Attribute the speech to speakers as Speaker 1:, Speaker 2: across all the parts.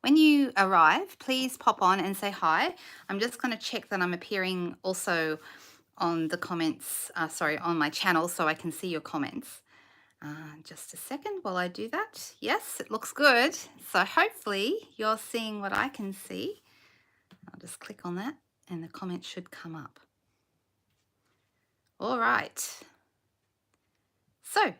Speaker 1: when you arrive, please pop on and say hi. I'm just going to check that I'm appearing also on the comments, on my channel so I can see your comments. Just a second while I do that. Yes, it looks good. So hopefully you're seeing what I can see. I'll just click on that and the comments should come up. All right. So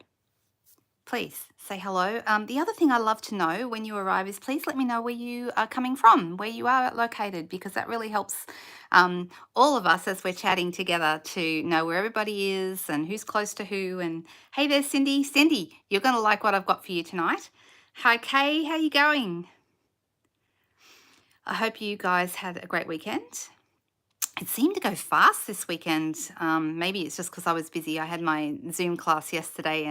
Speaker 1: please say hello. The other thing I love to know when you arrive is please let me know where you are coming from, where you are located, because that really helps all of us as we're chatting together to know where everybody is and who's close to who. And hey there, Cindy. Cindy, you're going to like what I've got for you tonight. Hi, Kay. How you going? I hope you guys had a great weekend. It seemed to go fast this weekend. Maybe it's just because I was busy. I had my Zoom class yesterday,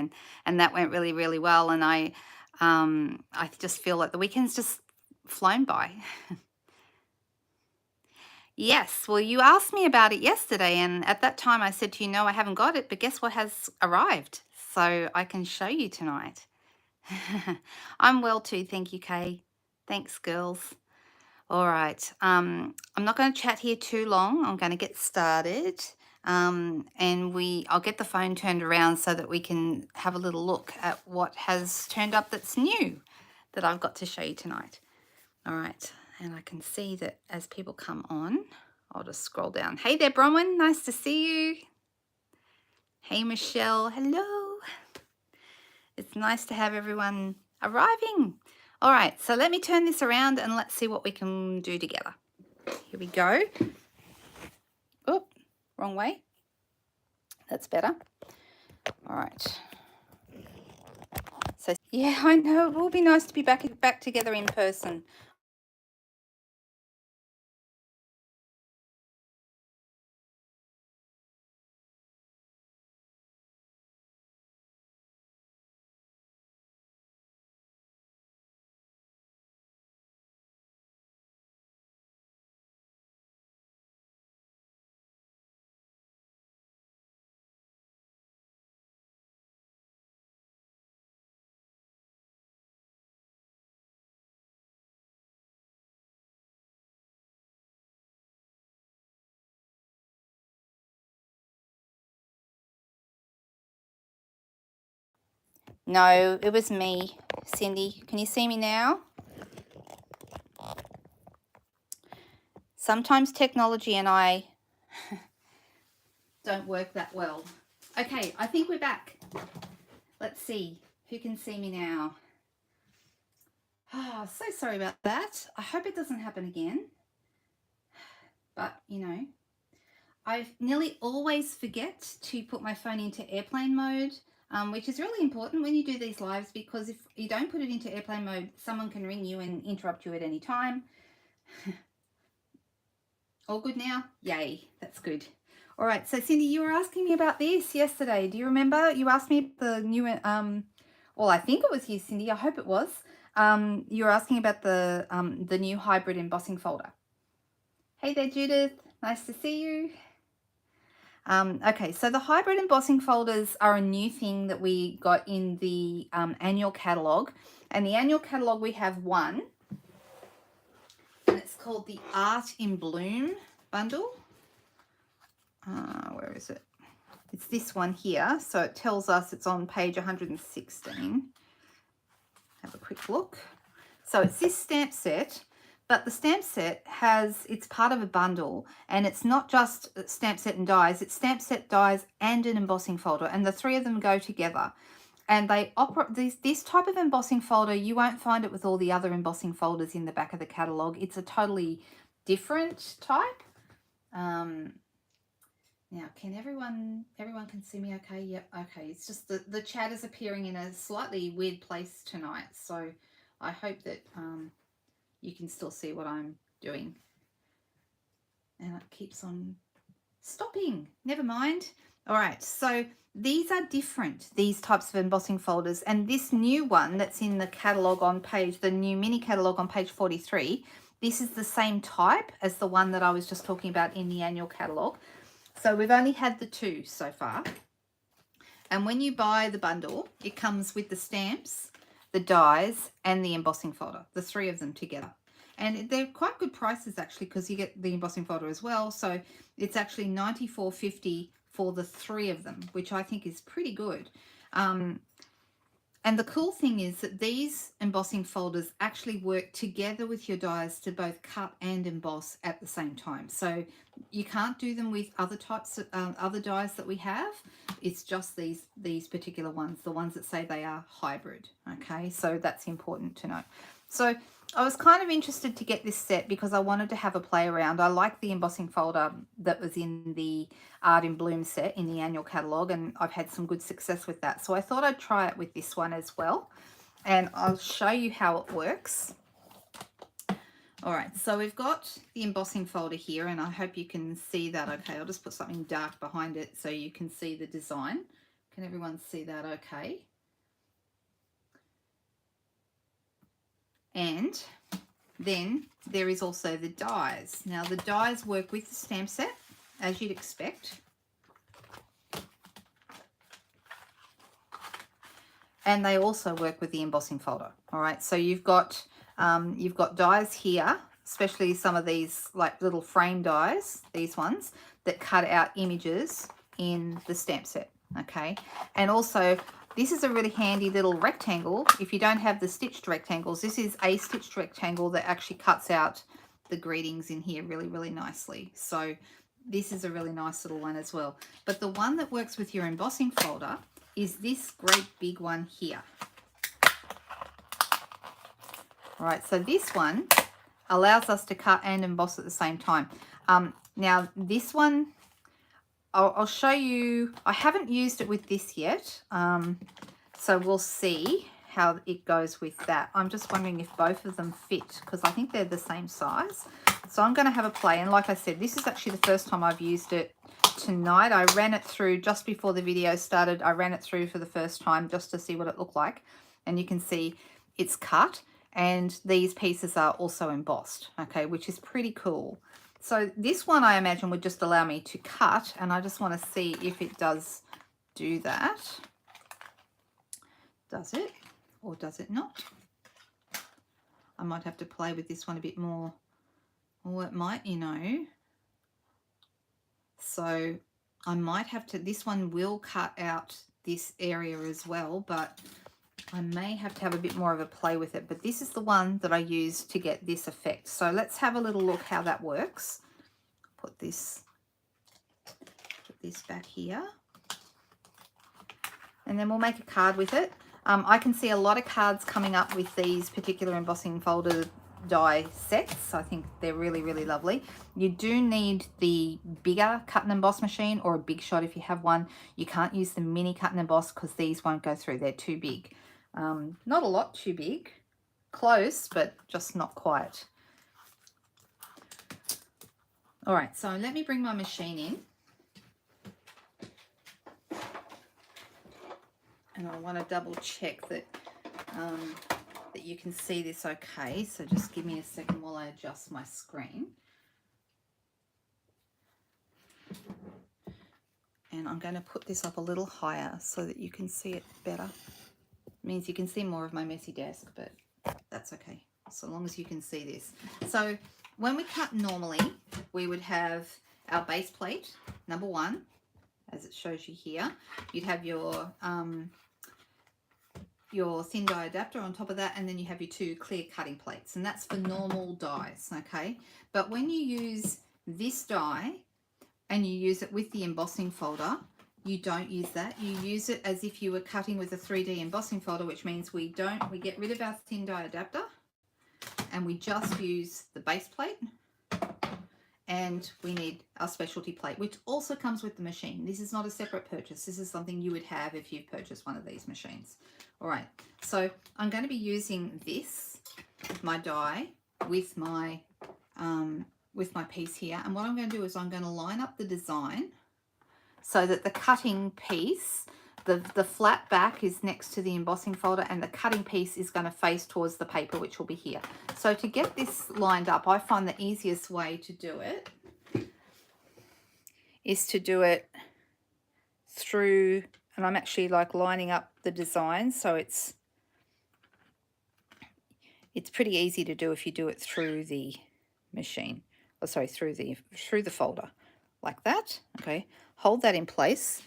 Speaker 1: and that went really, really well. And I just feel like the weekend's just flown by. Yes, well, you asked me about it yesterday, and at that time I said to you, no, I haven't got it, but guess what has arrived? So I can show you tonight. I'm well too, thank you, Kay. Thanks, girls. All right. I'm not going to chat here too long. I'm going to get started. And I'll get the phone turned around so that we can have a little look at what has turned up that's new that I've got to show you tonight. All right. And I can see that as people come on, I'll just scroll down. Hey there, Bronwyn. Nice to see you. Hey, Michelle. Hello. It's nice to have everyone arriving. All right, so let me turn this around and let's see what we can do together. Here we go. Oh, wrong way. That's better. All right. So, yeah, I know. It will be nice to be back together in person. No, it was me, Cindy. Can you see me now? Sometimes technology and I don't work that well. Okay, I think we're back. Let's see who can see me now. Oh, so sorry about that. I hope it doesn't happen again. But, you know, I nearly always forget to put my phone into airplane mode, which is really important when you do these lives, because if you don't put it into airplane mode, someone can ring you and interrupt you at any time. All good now? Yay, that's good. All right, so Cindy, you were asking me about this yesterday. Do you remember? You asked me the new, well, I think it was you, Cindy. I hope it was. You were asking about the new hybrid embossing folder. Hey there, Judith. Nice to see you. Okay, so the hybrid embossing folders are a new thing that we got in the annual catalogue. And the annual catalogue, we have one. And it's called the Art in Bloom bundle. Where is it? It's this one here. So it tells us it's on page 116. Have a quick look. So it's this stamp set. But the stamp set it's part of a bundle, and it's not just stamp set and dies, it's stamp set, dies, and an embossing folder, and the three of them go together. And they operate, this type of embossing folder, you won't find it with all the other embossing folders in the back of the catalogue. It's a totally different type. Now, can everyone can see me okay? Yep, okay. It's just the chat is appearing in a slightly weird place tonight, so I hope that you can still see what I'm doing. And it keeps on stopping. Never mind. All right, so these are different, these types of embossing folders. And this new one that's in the catalogue on page, the new mini catalogue on page 43, this is the same type as the one that I was just talking about in the annual catalogue. So we've only had the two so far. And when you buy the bundle, it comes with the stamps, the dies, and the embossing folder, the three of them together. And they're quite good prices actually, because you get the embossing folder as well. So it's actually $94.50 for the 3 of them, which I think is pretty good. And the cool thing is that these embossing folders actually work together with your dies to both cut and emboss at the same time. So you can't do them with other types of other dies that we have. It's just these particular ones, the ones that say they are hybrid. Okay, so that's important to know. So I was kind of interested to get this set because I wanted to have a play around. I like the embossing folder that was in the Art in Bloom set in the annual catalogue, and I've had some good success with that. So I thought I'd try it with this one as well, and I'll show you how it works. All right, so we've got the embossing folder here, and I hope you can see that okay. I'll just put something dark behind it so you can see the design. Can everyone see that okay? And then there is also the dies. Now the dies work with the stamp set, as you'd expect. And they also work with the embossing folder. All right, so you've got dies here, especially some of these like little frame dies, these ones that cut out images in the stamp set. Okay, and also this is a really handy little rectangle. If you don't have the stitched rectangles, this is a stitched rectangle that actually cuts out the greetings in here really, really nicely. So this is a really nice little one as well. But the one that works with your embossing folder is this great big one here. All right, so this one allows us to cut and emboss at the same time. Now this one, I'll show you. I haven't used it with this yet, so we'll see how it goes with that. I'm just wondering if both of them fit, because I think they're the same size. So I'm going to have a play, and like I said, this is actually the first time I've used it tonight. I ran it through just before the video started. I ran it through for the first time just to see what it looked like, and you can see it's cut, and these pieces are also embossed, okay, which is pretty cool. So this one I imagine would just allow me to cut, and I just want to see if it does do that. Does it, or does it not? I might have to play with this one a bit more, or it might, you know. So I might have to, this one will cut out this area as well, but I may have to have a bit more of a play with it. But this is the one that I use to get this effect. So let's have a little look how that works. Put this back here. And then we'll make a card with it. I can see a lot of cards coming up with these particular embossing folder die sets. I think they're really, really lovely. You do need the bigger cut and emboss machine, or a Big Shot if you have one. You can't use the mini cut and emboss because these won't go through. They're too big. Not a lot too big. Close, but just not quite. All right, so let me bring my machine in. And I want to double check that that you can see this okay. So just give me a second while I adjust my screen. And I'm going to put this up a little higher so that you can see it better. It means you can see more of my messy desk, but that's okay, so long as you can see this. So when we cut normally, we would have our base plate, number one, as it shows you here. You'd have your thin die adapter on top of that, and then you have your 2 clear cutting plates, and that's for normal dies, okay? But when you use this die and you use it with the embossing folder, you don't use that. You use it as if you were cutting with a 3D embossing folder, which means we get rid of our thin die adapter and we just use the base plate, and we need our specialty plate, which also comes with the machine. This is not a separate purchase. This is something you would have if you've purchased one of these machines. All right, so I'm going to be using this, my die, with my piece here. And what I'm going to do is I'm going to line up the design so that the cutting piece, the flat back is next to the embossing folder, and the cutting piece is going to face towards the paper, which will be here. So to get this lined up, I find the easiest way to do it is to do it through, and I'm actually like lining up the design so It's pretty easy to do if you do it through the machine. Oh, sorry, through the folder, like that. Okay, hold that in place.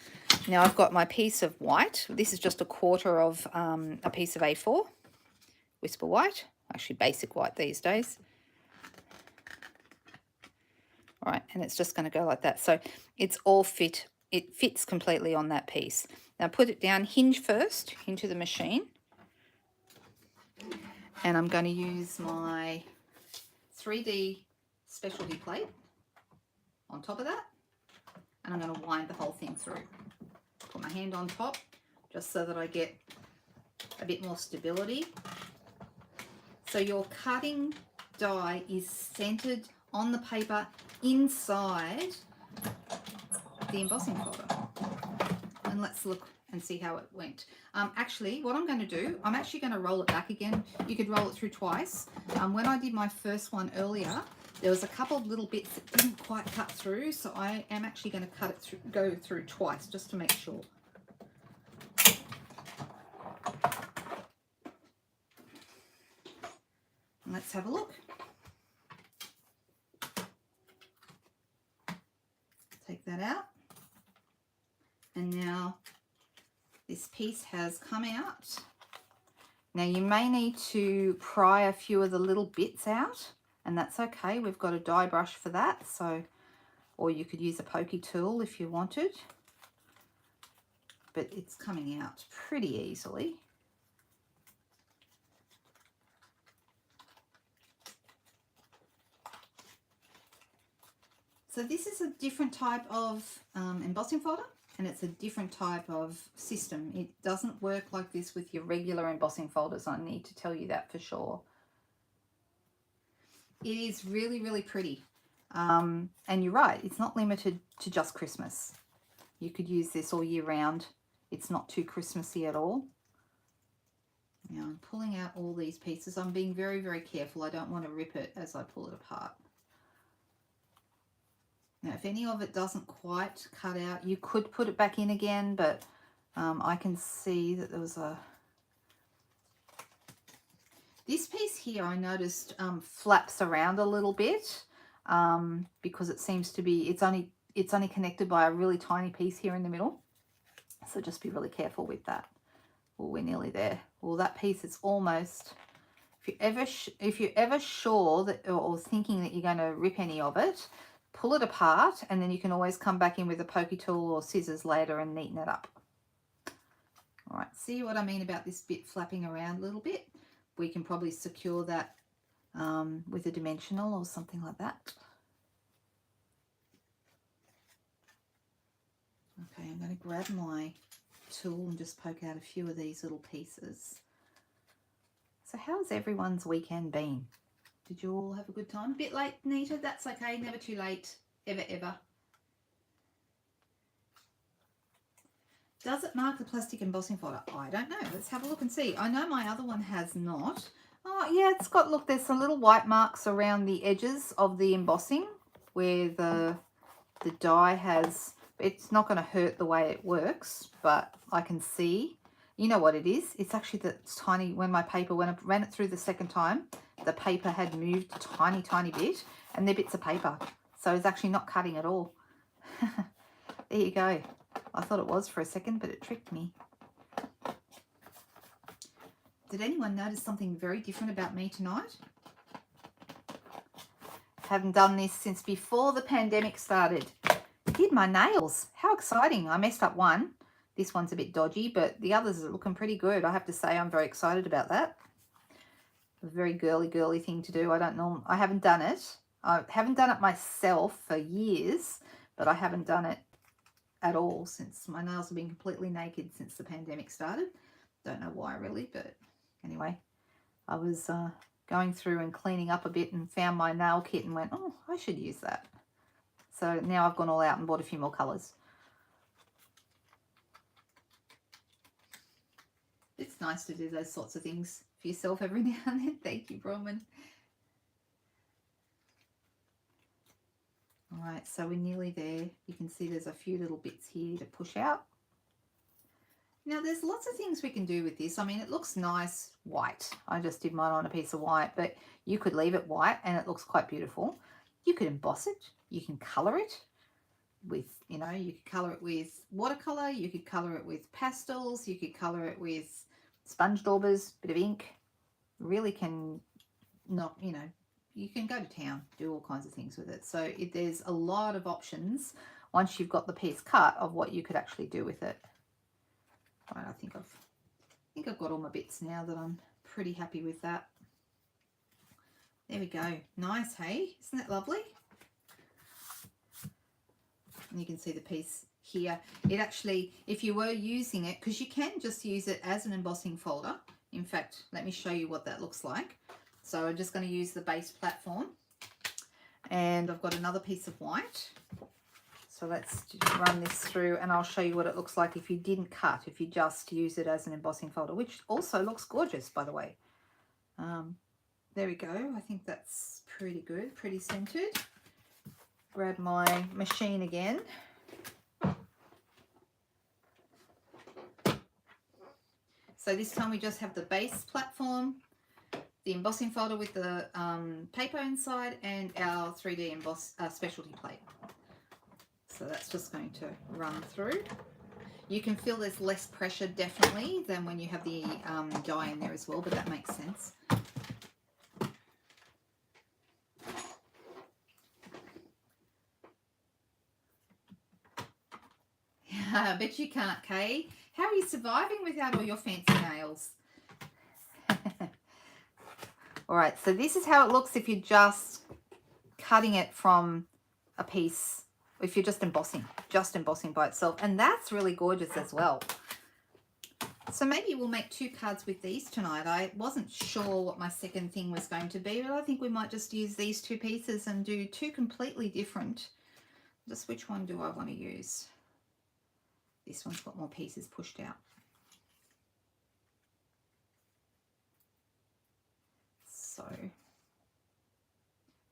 Speaker 1: Now I've got my piece of white. This is just a quarter of a piece of A4, Whisper White, actually basic white these days. All right, and it's just going to go like that. So it's all fit. It fits completely on that piece. Now put it down, hinge first into the machine. And I'm going to use my 3D specialty plate on top of that. And I'm going to wind the whole thing through. Put my hand on top just so that I get a bit more stability. So your cutting die is centered on the paper inside the embossing folder. And let's look and see how it went. Actually, what I'm going to do, I'm actually going to roll it back again. You could roll it through twice. When I did my first one earlier, there was a couple of little bits that didn't quite cut through, so I am actually going to cut it through, go through twice just to make sure. Let's have a look. Take that out. And now this piece has come out. Now you may need to pry a few of the little bits out, and that's okay. We've got a die brush for that, so, or you could use a pokey tool if you wanted. But it's coming out pretty easily. So this is a different type of embossing folder, and it's a different type of system. It doesn't work like this with your regular embossing folders. I need to tell you that for sure. It is really, really pretty. And you're right, it's not limited to just Christmas. You could use this all year round. It's not too Christmassy at all. Now I'm pulling out all these pieces. I'm being very, very careful. I don't want to rip it as I pull it apart. Now, if any of it doesn't quite cut out, you could put it back in again, but I can see that there was a... This piece here I noticed flaps around a little bit because it seems to be, it's only connected by a really tiny piece here in the middle. So just be really careful with that. Well, we're nearly there. Well, that piece is almost... If you're ever sure that, or thinking that you're going to rip any of it, pull it apart, and then you can always come back in with a pokey tool or scissors later and neaten it up. All right, see what I mean about this bit flapping around a little bit? We can probably secure that with a dimensional or something like that. Okay, I'm going to grab my tool and just poke out a few of these little pieces. So how's everyone's weekend been? Did you all have a good time? A bit late, Nita? That's okay. Never too late. Ever, ever. Does it mark the plastic embossing folder? I don't know. Let's have a look and see. I know my other one has not. Oh, yeah, it's got, look, there's some little white marks around the edges of the embossing where the die has... It's not going to hurt the way it works, but I can see... You know what it is? It's actually the tiny... When I ran it through the second time, the paper had moved a tiny, tiny bit, and they're bits of paper. So it's actually not cutting at all. There you go. I thought it was for a second, but it tricked me. Did anyone notice something very different about me tonight? Haven't done this since before the pandemic started. Did my nails. How exciting. I messed up one. This one's a bit dodgy, but the others are looking pretty good. I have to say I'm very excited about that. A very girly thing to do. I don't know. I haven't done it. I haven't done it myself for years, but I haven't done it at all since my nails have been completely naked since the pandemic started. Don't know why really, but anyway, I was going through and cleaning up a bit and found my nail kit and went, oh, I should use that. So now I've gone all out and bought a few more colours. It's nice to do those sorts of things for yourself every now and then. Thank you, Bronwyn. All right, so we're nearly there. You can see there's a few little bits here to push out. Now there's lots of things we can do with this. I mean, it looks nice white. I just did mine on a piece of white, but you could leave it white and it looks quite beautiful. You could emboss it. You can color it with, you know, you could color it with watercolor. You could color it with pastels. You could color it with sponge daubers, bit of ink. Really can not, you know, you can go to town, do all kinds of things with it. So there's a lot of options once you've got the piece cut of what you could actually do with it. Right, I think I've got all my bits now that I'm pretty happy with that. There we go. Nice, hey? Isn't that lovely? And you can see the piece here. It actually, if you were using it, because you can just use it as an embossing folder. In fact, let me show you what that looks like. So I'm just going to use the base platform. And I've got another piece of white. So let's just run this through and I'll show you what it looks like if you didn't cut, if you just use it as an embossing folder, which also looks gorgeous, by the way. There we go. I think that's pretty good, pretty centered. Grab my machine again. So this time we just have the base platform, the embossing folder with the paper inside, and our 3D emboss specialty plate. So that's just going to run through. You can feel there's less pressure definitely than when you have the dye in there as well, but that makes sense. I bet you can't, Kay. How are you surviving without all your fancy nails? All right, so this is how it looks if you're just cutting it from a piece, if you're just embossing by itself. And that's really gorgeous as well. So maybe we'll make 2 cards with these tonight. I wasn't sure what my second thing was going to be, but I think we might just use these 2 pieces and do 2 completely different. Just which one do I want to use? This one's got more pieces pushed out. So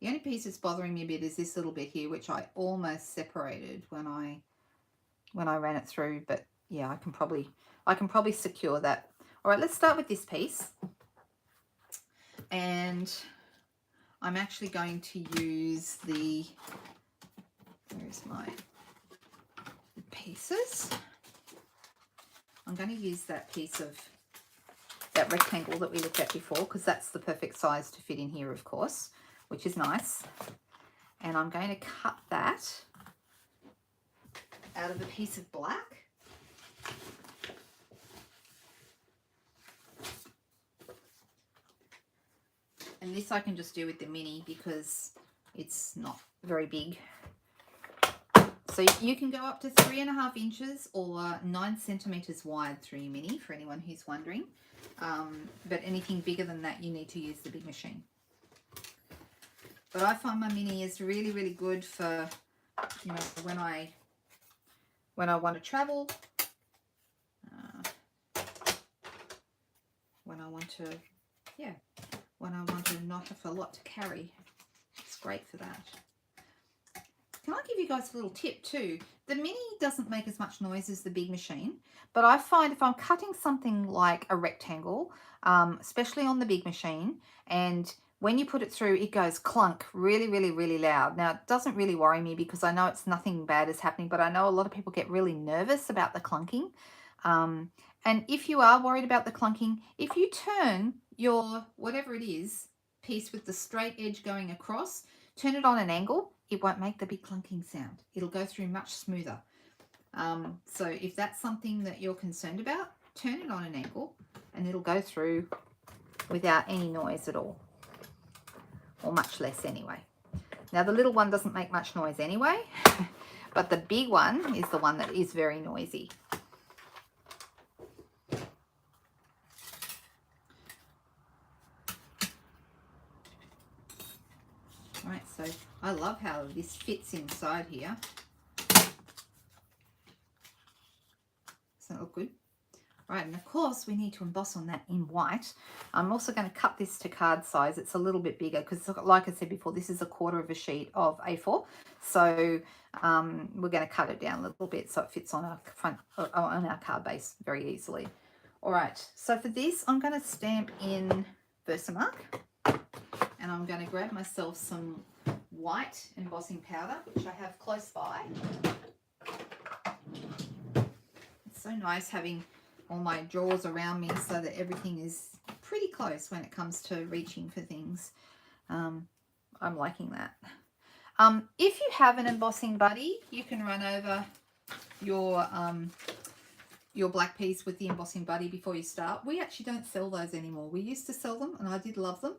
Speaker 1: the only piece that's bothering me a bit is this little bit here, which I almost separated when I ran it through, but yeah, I can probably secure that. All right, let's start with this piece. And I'm actually going to use the, where's my pieces? I'm going to use that piece of that rectangle that we looked at before, because that's the perfect size to fit in here, of course, which is nice. And I'm going to cut that out of a piece of black. And this I can just do with the mini because it's not very big. So you can go up to 3.5 inches or 9 centimeters wide through your mini, for anyone who's wondering. But anything bigger than that, you need to use the big machine. But I find my mini is really, really good for, you know, when I want to travel, when I want to, yeah, when I want to not have a lot to carry. It's great for that. Can I give you guys a little tip too? The mini doesn't make as much noise as the big machine, but I find if I'm cutting something like a rectangle, especially on the big machine, and when you put it through, it goes clunk really, really, really loud. Now, it doesn't really worry me because I know it's nothing bad is happening, but I know a lot of people get really nervous about the clunking. And if you are worried about the clunking, if you turn your, whatever it is, piece with the straight edge going across, turn it on an angle, it won't make the big clunking sound. It'll go through much smoother. So if that's something that you're concerned about, turn it on an angle and it'll go through without any noise at all, or much less anyway. Now the little one doesn't make much noise anyway, but the big one is the one that is very noisy. Right, so I love how this fits inside here. Doesn't that look good? Right, and of course we need to emboss on that in white. I'm also going to cut this to card size. It's a little bit bigger because, like I said before, this is 1/4 of a sheet of A4. So we're going to cut it down a little bit so it fits on our front, on our card base very easily. All right, so for this, I'm going to stamp in Versamark, and I'm going to grab myself some white embossing powder, which I have close by. It's so nice having all my drawers around me so that everything is pretty close when it comes to reaching for things. I'm liking that. If you have an embossing buddy, you can run over your black piece with the embossing buddy before you start. We actually don't sell those anymore. We used to sell them and I did love them,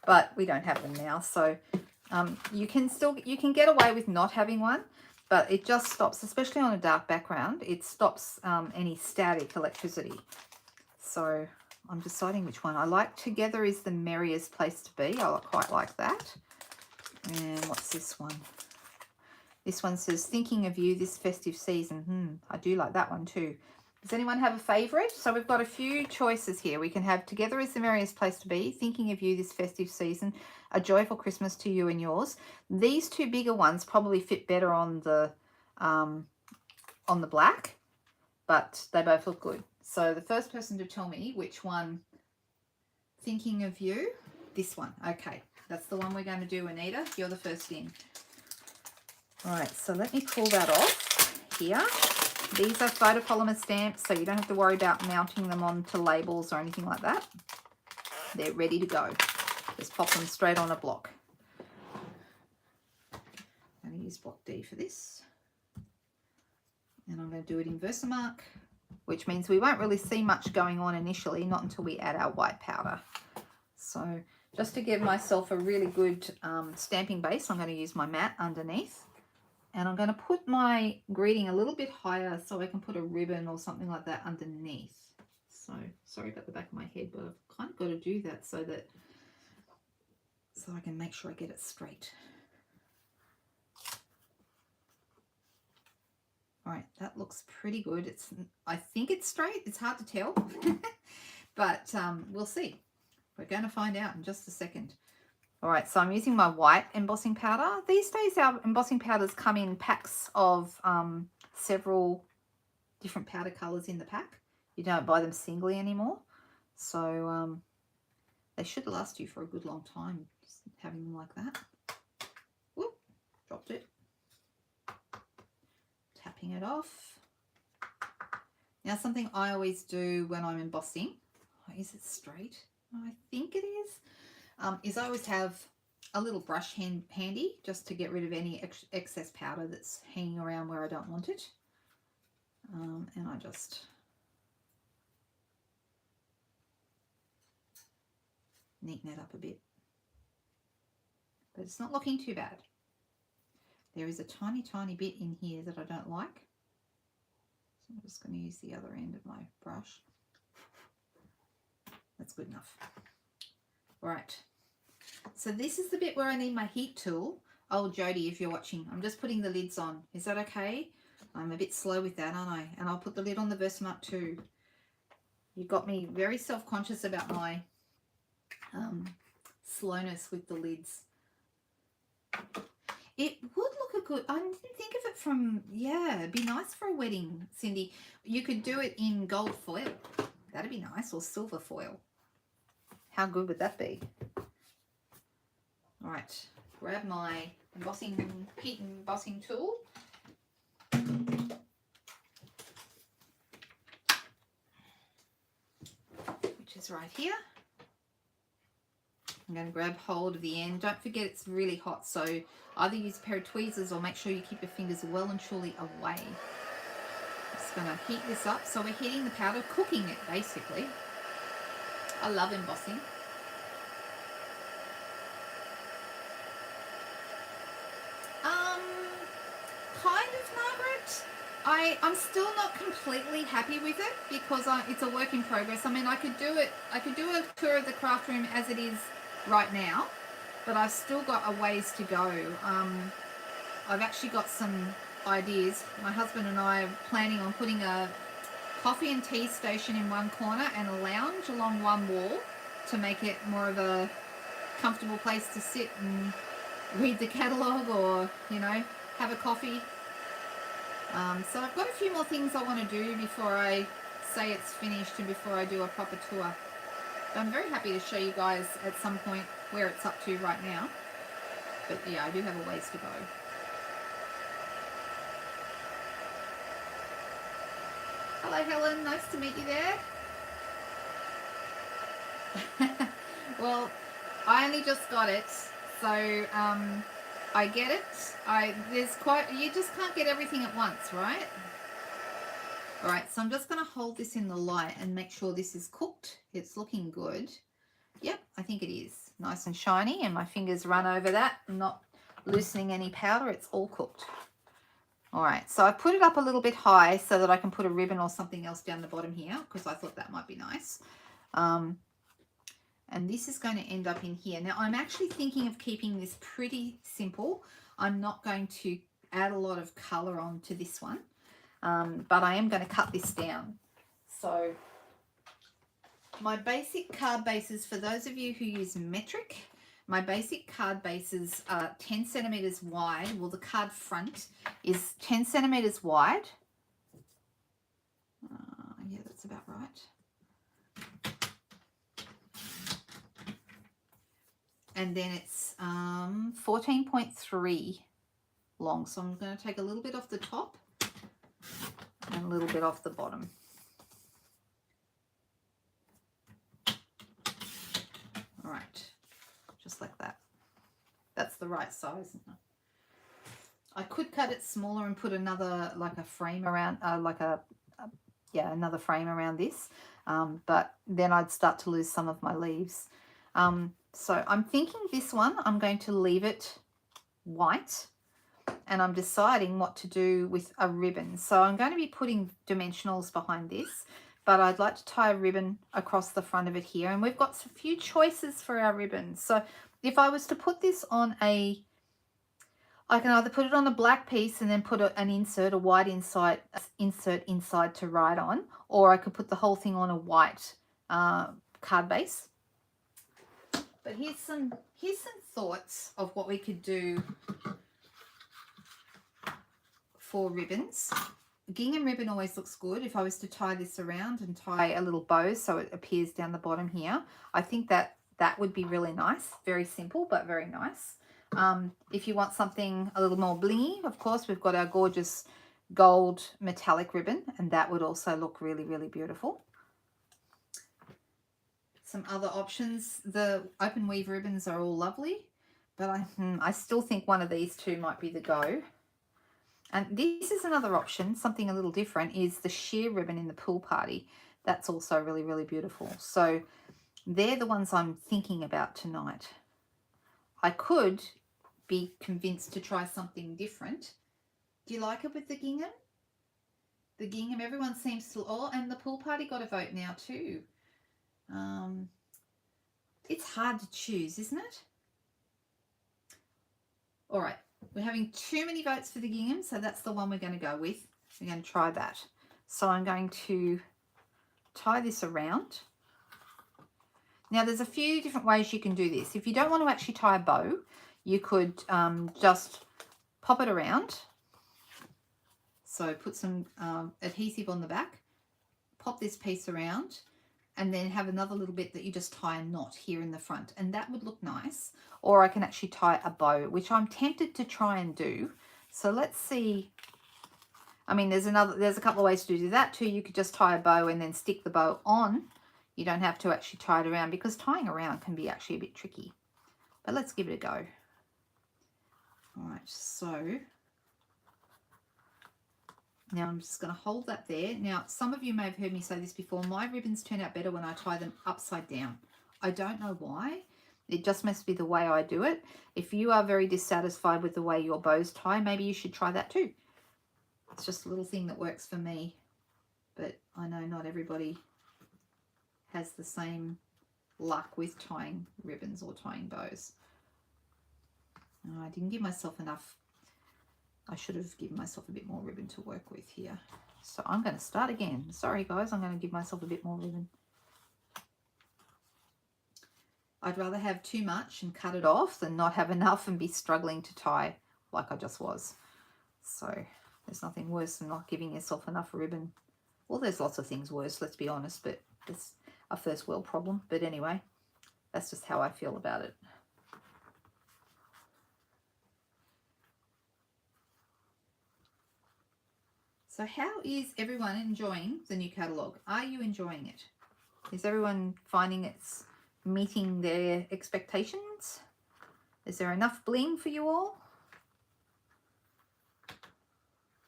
Speaker 1: but we don't have them now. So you can get away with not having one, but it just stops, especially on a dark background, it stops any static electricity. So I'm deciding which one. I like Together is the Merriest Place to Be. I quite like that. And what's this one? This one says, Thinking of You this festive season. I do like that one too. Does anyone have a favourite? So we've got a few choices here. We can have Together is the Merriest Place to Be, Thinking of You this festive season, A Joyful Christmas to You and Yours. These two bigger ones probably fit better on the black, but they both look good. So the first person to tell me which one, Thinking of You, this one. Okay, that's the one we're going to do, Anita. You're the first in. All right, so let me pull that off here. These are photopolymer stamps, so you don't have to worry about mounting them onto labels or anything like that. They're ready to go. Just pop them straight on a block. I'm going to use block D for this. And I'm going to do it in Versamark, which means we won't really see much going on initially, not until we add our white powder. So just to give myself a really good stamping base, I'm going to use my mat underneath. And I'm going to put my greeting a little bit higher so I can put a ribbon or something like that underneath. So sorry about the back of my head, but I've kind of got to do that so I can make sure I get it straight. All right, that looks pretty good. I think it's straight. It's hard to tell, but we'll see. We're going to find out in just a second. All right, so I'm using my white embossing powder. These days, our embossing powders come in packs of several different powder colors in the pack. You don't buy them singly anymore. So they should last you for a good long time, just having them like that. Whoop, dropped it. Tapping it off. Now, something I always do when I'm embossing, is it straight? I think it is I always have a little brush handy just to get rid of any excess powder that's hanging around where I don't want it. And I just neaten it up a bit. But it's not looking too bad. There is a tiny, tiny bit in here that I don't like. So I'm just going to use the other end of my brush. That's good enough. All right. So this is the bit where I need my heat tool. Oh, Jody, if you're watching, I'm just putting the lids on. Is that okay? I'm a bit slow with that, aren't I? And I'll put the lid on the Versamark too. You got me very self-conscious about my slowness with the lids. It would look a good, I didn't think of it from, yeah, it'd be nice for a wedding, Cindy. You could do it in gold foil. That'd be nice, or silver foil. How good would that be? All right, grab my heat embossing tool. Which is right here. I'm going to grab hold of the end. Don't forget it's really hot, so either use a pair of tweezers or make sure you keep your fingers well and truly away. Just going to heat this up. So we're heating the powder, cooking it basically. I love embossing. Kind of, Margaret. I'm still not completely happy with it because it's a work in progress. I mean, I could do a tour of the craft room as it is right now, but I've still got a ways to go. I've actually got some ideas. My husband and I are planning on putting a coffee and tea station in one corner and a lounge along one wall to make it more of a comfortable place to sit and read the catalogue or, you know, have a coffee. So I've got a few more things I want to do before I say it's finished and before I do a proper tour. But I'm very happy to show you guys at some point where it's up to right now. But yeah, I do have a ways to go. Hello Helen, nice to meet you there. Well, I only just got it, so I get it. You just can't get everything at once, right? All right, so I'm just going to hold this in the light and make sure this is cooked. It's looking good. Yep, I think it is. Nice and shiny, and my fingers run over that. I'm not loosening any powder. It's all cooked. All right, so I put it up a little bit high so that I can put a ribbon or something else down the bottom here because I thought that might be nice. And this is going to end up in here. Now, I'm actually thinking of keeping this pretty simple. I'm not going to add a lot of colour onto this one, but I am going to cut this down. So my basic card bases, for those of you who use metric, my basic card bases are 10 centimeters wide. Well, the card front is 10 centimeters wide. Yeah, that's about right. And then it's 14.3 long. So I'm going to take a little bit off the top and a little bit off the bottom. All right, just like that. That's the right size, isn't it? I could cut it smaller and put another, like a frame around, another frame around this, but then I'd start to lose some of my leaves. So I'm thinking this one, I'm going to leave it white, and I'm deciding what to do with a ribbon. So I'm going to be putting dimensionals behind this, but I'd like to tie a ribbon across the front of it here. And we've got a few choices for our ribbons. So if I was to put this on I can either put it on a black piece and then put an insert, a white insert inside to write on, or I could put the whole thing on a white card base. But here's some thoughts of what we could do for ribbons. Gingham ribbon always looks good. If I was to tie this around and tie a little bow so it appears down the bottom here, I think that would be really nice. Very simple, but very nice. If you want something a little more blingy, of course, we've got our gorgeous gold metallic ribbon, and that would also look really, really beautiful. Some other options, the open weave ribbons are all lovely, but I still think one of these two might be the go. And this is another option, something a little different, is the sheer ribbon in the pool party. That's also really, really beautiful. So they're the ones I'm thinking about tonight. I could be convinced to try something different. Do you like it with the gingham? The gingham, everyone seems to, and the pool party got a vote now too. It's hard to choose, isn't it? All right, we're having too many votes for the gingham, so that's the one we're going to go with. We're going to try that. So I'm going to tie this around. Now, there's a few different ways you can do this. If you don't want to actually tie a bow, you could just pop it around. So put some adhesive on the back, pop this piece around, and then have another little bit that you just tie a knot here in the front, and that would look nice. Or I can actually tie a bow, which I'm tempted to try and do. So let's see. I mean, there's a couple of ways to do that too. You could just tie a bow and then stick the bow on. You don't have to actually tie it around, because tying around can be actually a bit tricky. But let's give it a go. All right, so now I'm just going to hold that there. Now, some of you may have heard me say this before. My ribbons turn out better when I tie them upside down. I don't know why. It just must be the way I do it. If you are very dissatisfied with the way your bows tie, maybe you should try that too. It's just a little thing that works for me. But I know not everybody has the same luck with tying ribbons or tying bows. Oh, I didn't give myself enough. I should have given myself a bit more ribbon to work with here. So I'm going to start again. Sorry guys, I'm going to give myself a bit more ribbon. I'd rather have too much and cut it off than not have enough and be struggling to tie like I just was. So there's nothing worse than not giving yourself enough ribbon. Well, there's lots of things worse, let's be honest, but it's a first world problem. But anyway, that's just how I feel about it. So how is everyone enjoying the new catalogue? Are you enjoying it? Is everyone finding it's meeting their expectations? Is there enough bling for you all?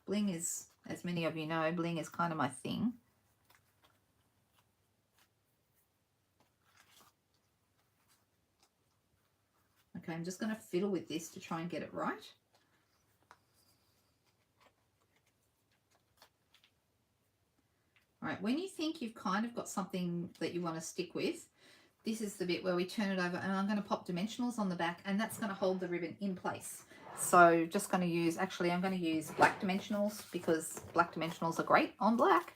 Speaker 1: Bling is, as many of you know, bling is kind of my thing. Okay, I'm just going to fiddle with this to try and get it right. All right, when you think you've kind of got something that you want to stick with, this is the bit where we turn it over, and I'm going to pop dimensionals on the back, and that's going to hold the ribbon in place. So just going to use, actually I'm going to use black dimensionals because black dimensionals are great on black.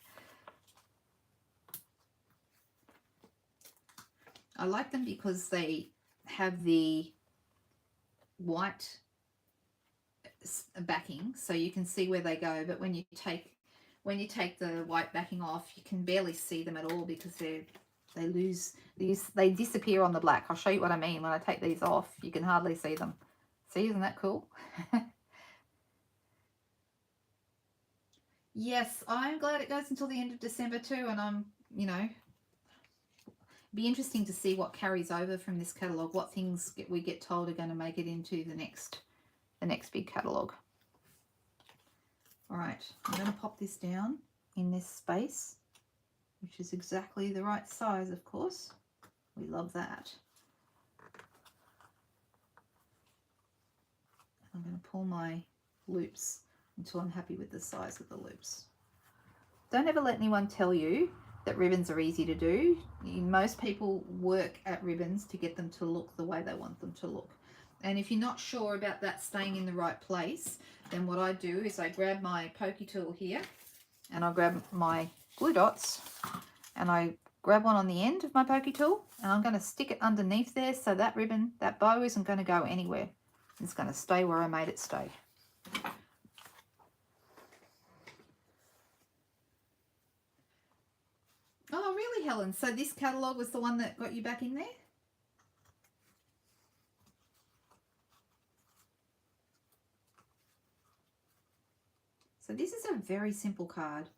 Speaker 1: I like them because they have the white backing, so you can see where they go, but when you take the white backing off, you can barely see them at all because they disappear on the black. I'll show you what I mean. When I take these off, you can hardly see them. See, isn't that cool? Yes, I'm glad it goes until the end of December too, and I'm, you know, be interesting to see what carries over from this catalogue, what things we get told are going to make it into the next big catalogue. All right, I'm going to pop this down in this space, which is exactly the right size, of course. We love that. I'm going to pull my loops until I'm happy with the size of the loops. Don't ever let anyone tell you that ribbons are easy to do. Most people work at ribbons to get them to look the way they want them to look. And if you're not sure about that staying in the right place, then what I do is I grab my pokey tool here, and I grab my glue dots, and I grab one on the end of my pokey tool, and I'm going to stick it underneath there so that ribbon, that bow isn't going to go anywhere. It's going to stay where I made it stay. Oh, really, Helen? So this catalogue was the one that got you back in there? So this is a very simple card.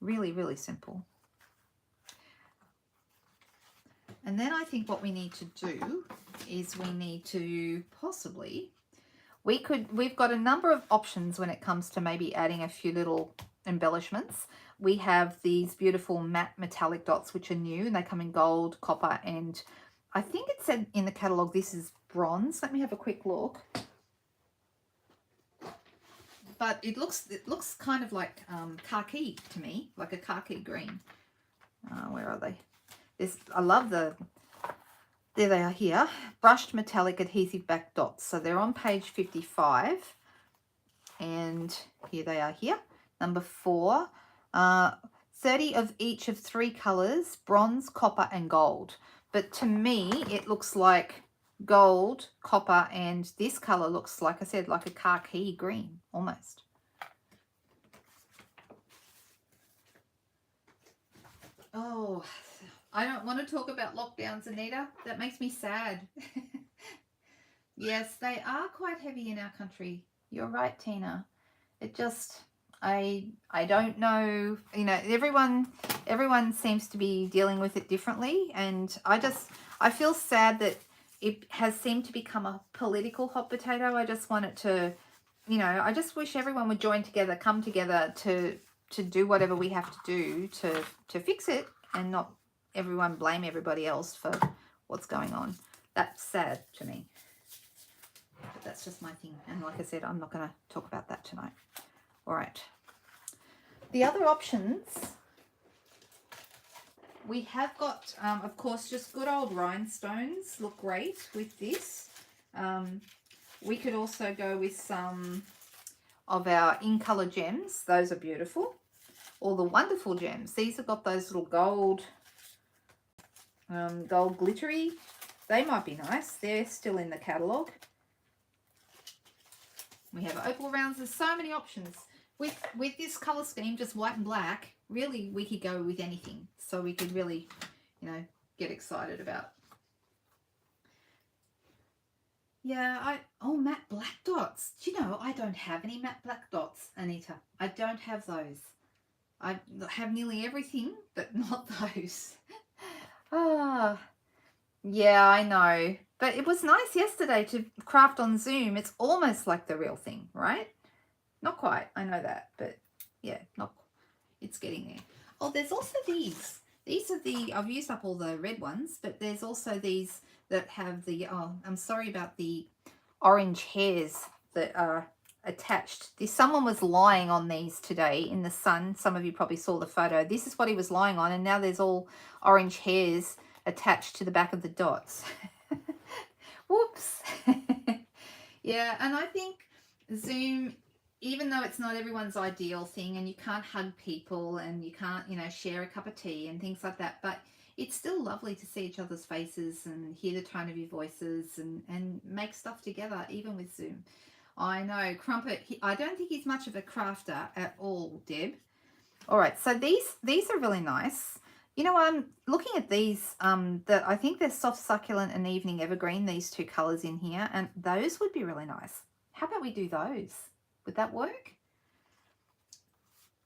Speaker 1: Really, really simple. And then I think what we need to do is we need to possibly, we've got a number of options when it comes to maybe adding a few little embellishments. We have these beautiful matte metallic dots, which are new, and they come in gold, copper, and I think it said in the catalogue this is bronze. Let me have a quick look. But it looks kind of like khaki to me, like a khaki green. Where are they? I love there they are here. Brushed metallic adhesive back dots. So they're on page 55. And here they are here. Number 4. 30 of each of 3 colours, bronze, copper and gold. But to me, it looks like gold, copper, and this colour looks, like I said, like a khaki green almost. Oh, I don't want to talk about lockdowns, Anita. That makes me sad. Yes, they are quite heavy in our country. You're right, Tina. It just, I don't know, you know, everyone seems to be dealing with it differently, and I feel sad that it has seemed to become a political hot potato. I just want it to, you know, I just wish everyone would join together, come together to do whatever we have to do to fix it, and not everyone blame everybody else for what's going on. That's sad to me. But that's just my thing. And like I said, I'm not going to talk about that tonight. All right. The other options, we have got, of course, just good old rhinestones look great with this. We could also go with some of our in color gems. Those are beautiful. All the wonderful gems. These have got those little gold glittery. They might be nice. They're still in the catalogue. We have opal rounds. There's so many options. With this colour scheme, just white and black, really we could go with anything. So we could really, you know, get excited about. Yeah, oh, matte black dots. Do you know, I don't have any matte black dots, Anita. I don't have those. I have nearly everything, but not those. Ah, yeah, I know. But it was nice yesterday to craft on Zoom. It's almost like the real thing, right? Not quite, I know that, but yeah, it's getting there. Oh, there's also these. These are I've used up all the red ones, but there's also these that have the, oh, I'm sorry about the orange hairs that are attached. Someone was lying on these today in the sun. Some of you probably saw the photo. This is what he was lying on, and now there's all orange hairs attached to the back of the dots. Whoops. Yeah, and I think Zoom, even though it's not everyone's ideal thing and you can't hug people and you can't, you know, share a cup of tea and things like that, but it's still lovely to see each other's faces and hear the tone of your voices and make stuff together, even with Zoom. I know, Crumpet, I don't think he's much of a crafter at all, Deb. All right, so these are really nice. You know, I'm looking at these, that I think they're soft succulent and evening evergreen, these two colours in here, and those would be really nice. How about we do those? Would that work?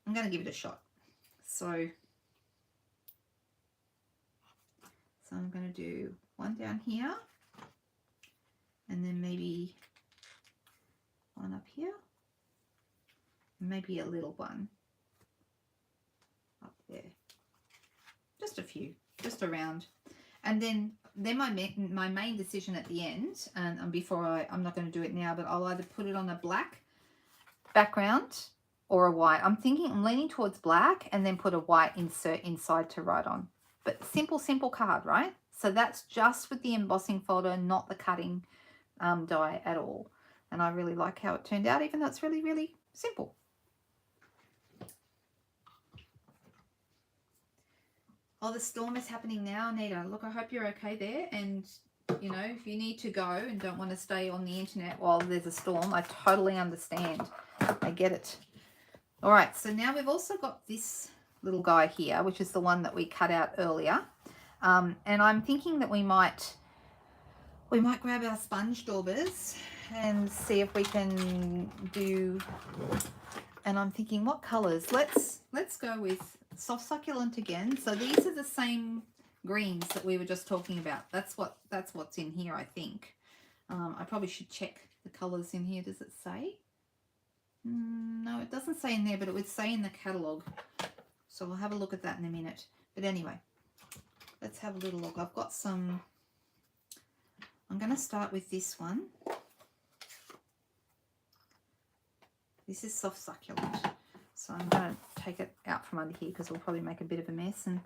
Speaker 1: I'm going to give it a shot. So I'm going to do one down here, and then maybe one up here, maybe a little one up there. Just a few, just around. And then my main decision at the end, and before I'm not going to do it now, but I'll either put it on a black background or a white. I'm leaning towards black and then put a white insert inside to write on. But simple card, right? So that's just with the embossing folder, not the cutting die at all. And I really like how it turned out, even though it's really, really simple. Oh, the storm is happening now, Anita. Look, I hope you're okay there. And, you know, if you need to go and don't want to stay on the internet while there's a storm, I totally understand. I get it. All right, so now we've also got this little guy here, which is the one that we cut out earlier. And I'm thinking that we might grab our sponge daubers and see if we can do, and I'm thinking what colors. Let's go with soft succulent again. So these are the same greens that we were just talking about. That's what's in here, I think. I probably should check the colors in here. Does it say? No, it doesn't say in there, but it would say in the catalogue. So we'll have a look at that in a minute. But anyway, let's have a little look. I've got some, I'm going to start with this one. This is soft succulent. So I'm going to take it out from under here because we'll probably make a bit of a mess. And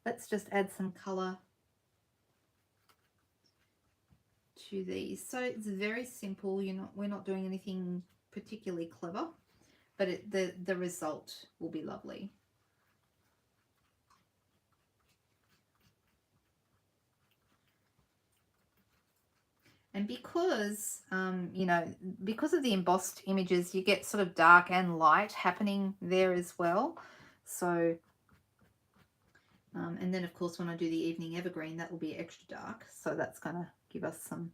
Speaker 1: let's just add some colour to these. So it's very simple. We're not doing anything particularly clever, but the result will be lovely. And because, you know, because of the embossed images, you get sort of dark and light happening there as well. So, and then of course, when I do the evening evergreen, that will be extra dark. So that's going to give us some.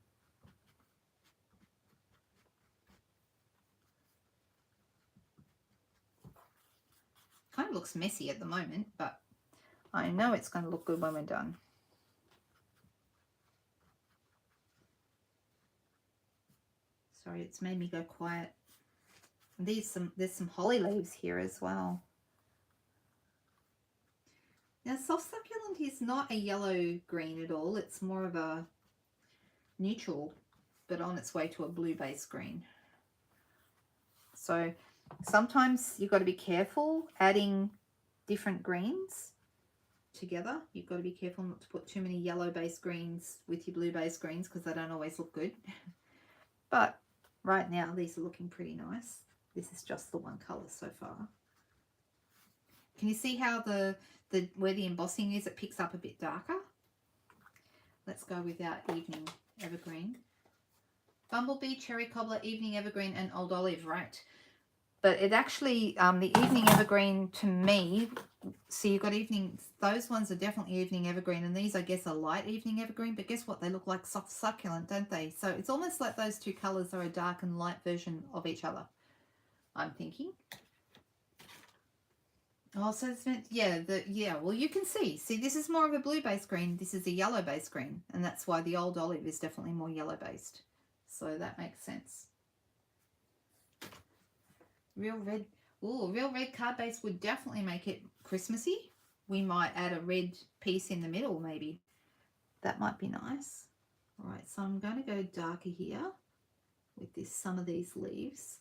Speaker 1: Kind of looks messy at the moment, but I know it's going to look good when we're done. Sorry, it's made me go quiet. There's some holly leaves here as well. Now, soft succulent is not a yellow green at all. It's more of a neutral, but on its way to a blue base green. So sometimes you've got to be careful adding different greens together. You've got to be careful not to put too many yellow base greens with your blue base greens because they don't always look good. But right now these are looking pretty nice. This is just the one colour so far. Can you see how where the embossing is, it picks up a bit darker? Let's go with our Evening Evergreen. Bumblebee, Cherry Cobbler, Evening Evergreen, and Old Olive, right? But it actually, the Evening Evergreen to me, so you've got Evening, those ones are definitely Evening Evergreen, and these I guess are light Evening Evergreen, but guess what? They look like soft Succulent, don't they? So it's almost like those two colours are a dark and light version of each other, I'm thinking. Oh, so it's meant, yeah, well you can see. See, this is more of a blue-based green, this is a yellow-based green, and that's why the Old Olive is definitely more yellow-based. So that makes sense. Real red. Ooh, real red card base would definitely make it Christmassy. We might add a red piece in the middle, maybe. That might be nice. All right, so I'm going to go darker here with this. Some of these leaves.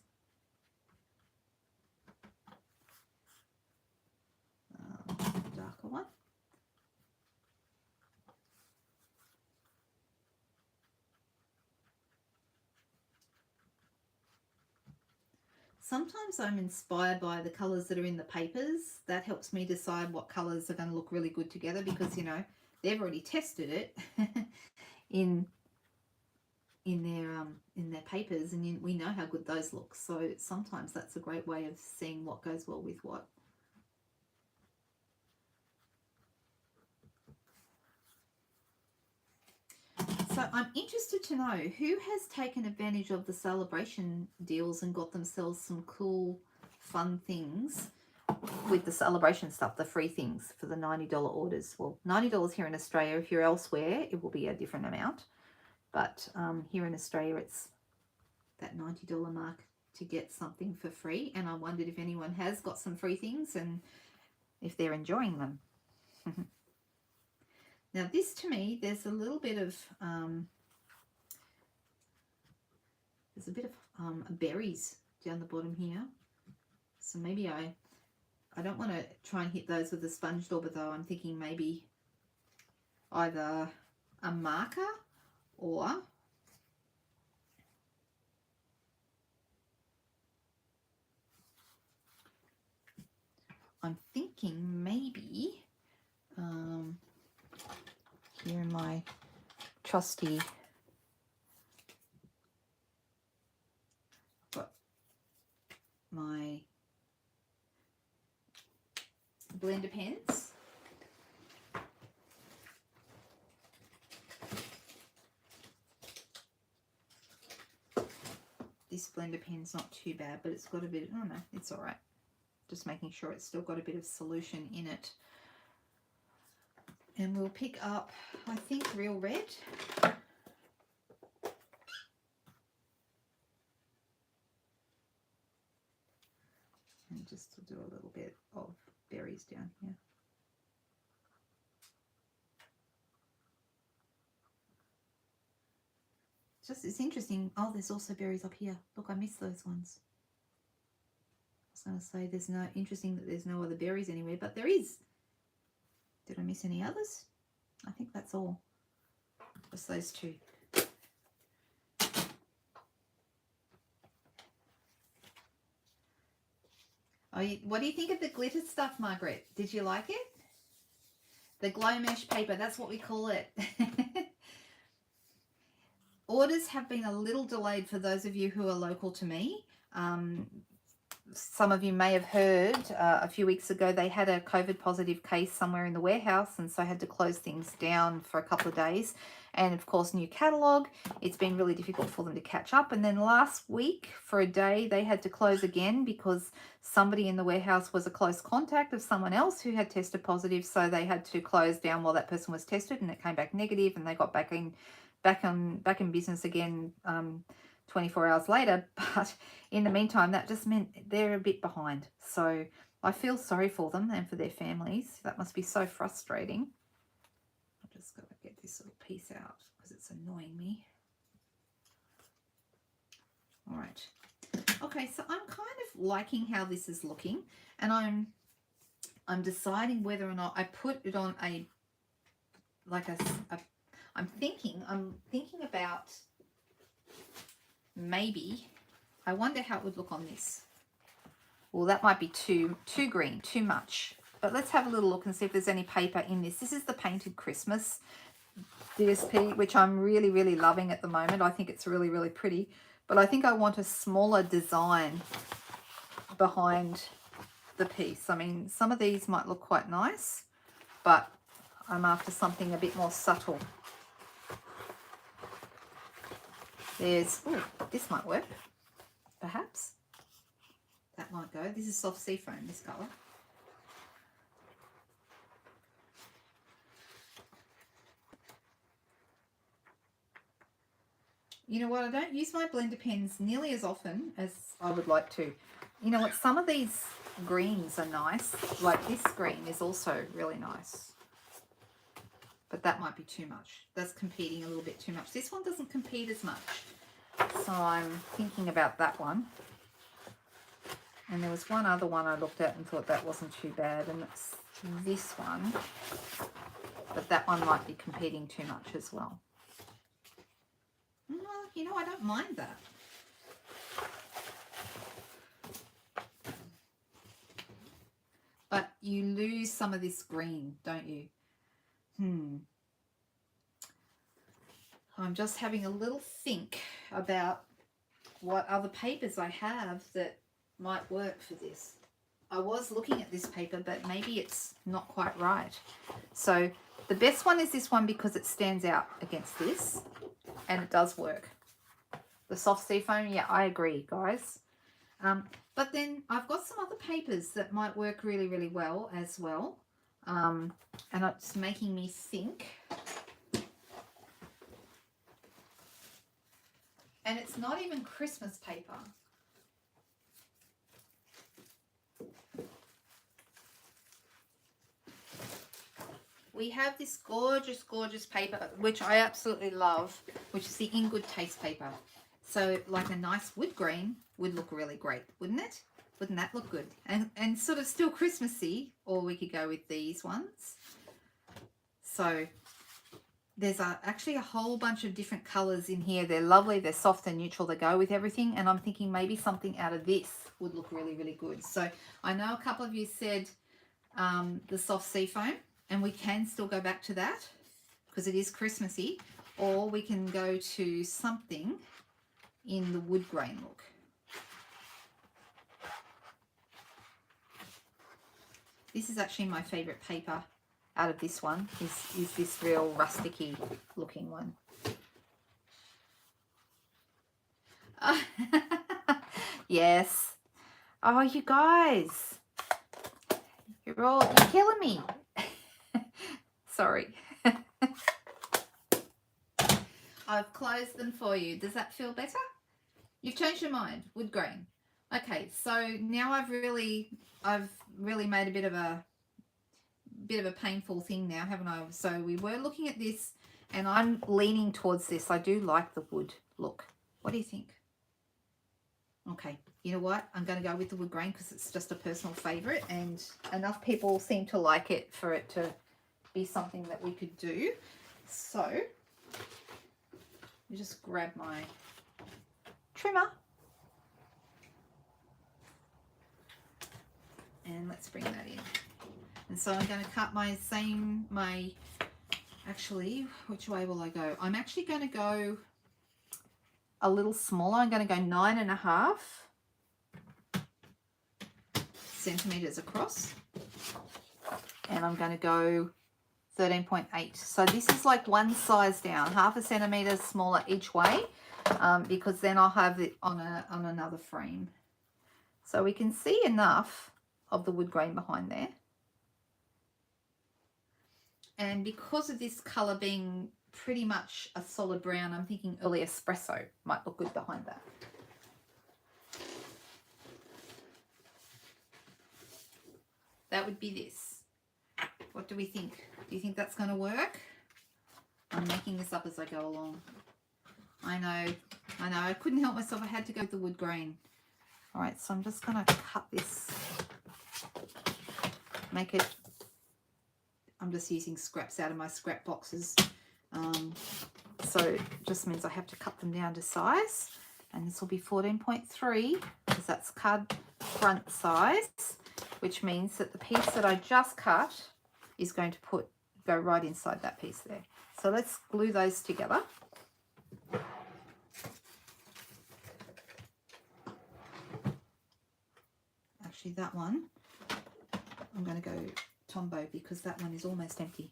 Speaker 1: Darker one. Sometimes I'm inspired by the colours that are in the papers. That helps me decide what colours are going to look really good together because, you know, they've already tested it in their papers, and we know how good those look. So sometimes that's a great way of seeing what goes well with what. So I'm interested to know who has taken advantage of the celebration deals and got themselves some cool, fun things with the celebration stuff, the free things for the $90 orders. Well, $90 here in Australia. If you're elsewhere, it will be a different amount. But here in Australia, it's that $90 mark to get something for free. And I wondered if anyone has got some free things and if they're enjoying them. Now this, to me, there's a little bit of berries down the bottom here. So maybe I don't want to try and hit those with a sponge dauber though. I'm thinking maybe either a marker or I'm thinking maybe here in my trusty my blender pens. This blender pen's not too bad, but it's got a bit, oh no, it's all right. Just making sure it's still got a bit of solution in it. And we'll pick up, I think, Real Red. And just to do a little bit of berries down here. Just, it's interesting. Oh, there's also berries up here. Look, I missed those ones. I was going to say there's no, interesting that there's no other berries anywhere, but there is. Did I miss any others? I think that's all. Just those two. Oh, what do you think of the glitter stuff, Margaret? Did you like it? The glow mesh paper, that's what we call it. Orders have been a little delayed for those of you who are local to me. Some of you may have heard a few weeks ago they had a COVID positive case somewhere in the warehouse, and so had to close things down for a couple of days. And of course, new catalogue, it's been really difficult for them to catch up. And then last week for a day they had to close again because somebody in the warehouse was a close contact of someone else who had tested positive, so they had to close down while that person was tested, and it came back negative, and they got back in business again 24 hours later. But in the meantime, that just meant they're a bit behind. So I feel sorry for them and for their families. That must be so frustrating. I'm just going to get this little piece out because it's annoying me. All right. Okay, so I'm kind of liking how this is looking, and I'm deciding whether or not I put it on I'm thinking about maybe, I wonder how it would look on this. Well, that might be too green, too much. But let's have a little look and see if there's any paper in this. This is the Painted Christmas DSP, which I'm really, really loving at the moment. I think it's really, really pretty. But I think I want a smaller design behind the piece. I mean, some of these might look quite nice, but I'm after something a bit more subtle. There's, oh, this might work, perhaps. That might go. This is soft seafoam, this colour. You know what, I don't use my blender pens nearly as often as I would like to. You know what, some of these greens are nice. Like this green is also really nice. But that might be too much. That's competing a little bit too much. This one doesn't compete as much. So I'm thinking about that one. And there was one other one I looked at and thought that wasn't too bad. And it's this one. But that one might be competing too much as well. You know, I don't mind that. But you lose some of this green, don't you? I'm just having a little think about what other papers I have that might work for this. I was looking at this paper, but maybe it's not quite right. So the best one is this one because it stands out against this and it does work. The soft seafoam, yeah, I agree, guys. But then I've got some other papers that might work really, really well as well. And it's making me think. And it's not even Christmas paper. We have this gorgeous, gorgeous paper, which I absolutely love, which is the In Good Taste paper. So like a nice wood grain would look really great, wouldn't it? Wouldn't that look good? And sort of still Christmassy, or we could go with these ones. So there's actually a whole bunch of different colors in here. They're lovely, they're soft and neutral, they go with everything. And I'm thinking maybe something out of this would look really, really good. So I know a couple of you said the soft seafoam, and we can still go back to that because it is Christmassy, or we can go to something in the wood grain look. This is actually my favorite paper out of this one, is this real rusticy looking one. Yes. Oh, you guys, you're killing me. Sorry. I've closed them for you. Does that feel better? You've changed your mind. Wood grain. Okay, so now I've really made a bit of a painful thing now, haven't I? So we were looking at this, and I'm leaning towards this. I do like the wood look. What do you think? Okay, you know what? I'm going to go with the wood grain because it's just a personal favorite, and enough people seem to like it for it to be something that we could do. So let me just grab my trimmer. And let's bring that in. And so I'm going to cut actually, which way will I go? I'm actually going to go a little smaller. I'm going to go 9.5 centimeters across. And I'm going to go 13.8. So this is like one size down, 0.5 centimeter smaller each way, because then I'll have it on another frame. So we can see enough of the wood grain behind there. And because of this colour being pretty much a solid brown, I'm thinking early espresso might look good behind that. That would be this. What do we think? Do you think that's going to work? I'm making this up as I go along. I know. I couldn't help myself. I had to go with the wood grain. All right, so I'm just going to cut this. Make it, I'm just using scraps out of my scrap boxes. So it just means I have to cut them down to size. And this will be 14.3 because that's front size, which means that the piece that I just cut is going to go right inside that piece there. So let's glue those together. Actually, that one, I'm going to go Tombow because that one is almost empty.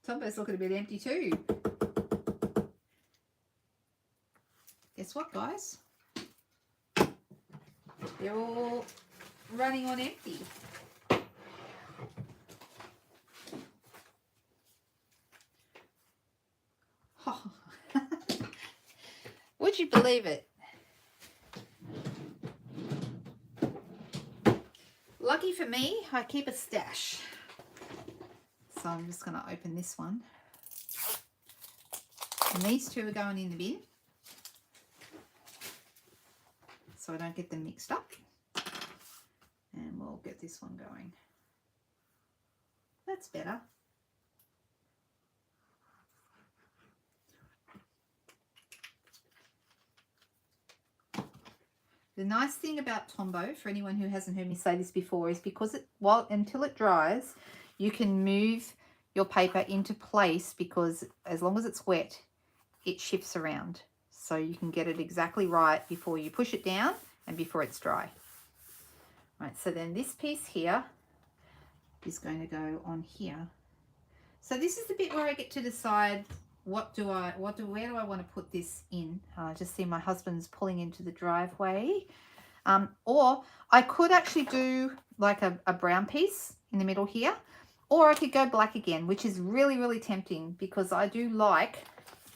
Speaker 1: Tombow's looking a bit empty too. Guess what, guys? They're all running on empty. Oh. Would you believe it? Lucky for me, I keep a stash. So I'm just going to open this one. And these two are going in the bin, so I don't get them mixed up. And we'll get this one going. That's better. The nice thing about Tombow, for anyone who hasn't heard me say this before, is because until it dries, you can move your paper into place, because as long as it's wet, it shifts around. So you can get it exactly right before you push it down and before it's dry. Right, so then this piece here is going to go on here. So this is the bit where I get to decide where do I want to put this in. I just see my husband's pulling into the driveway. Or I could actually do like a brown piece in the middle here, or I could go black again, which is really, really tempting because I do like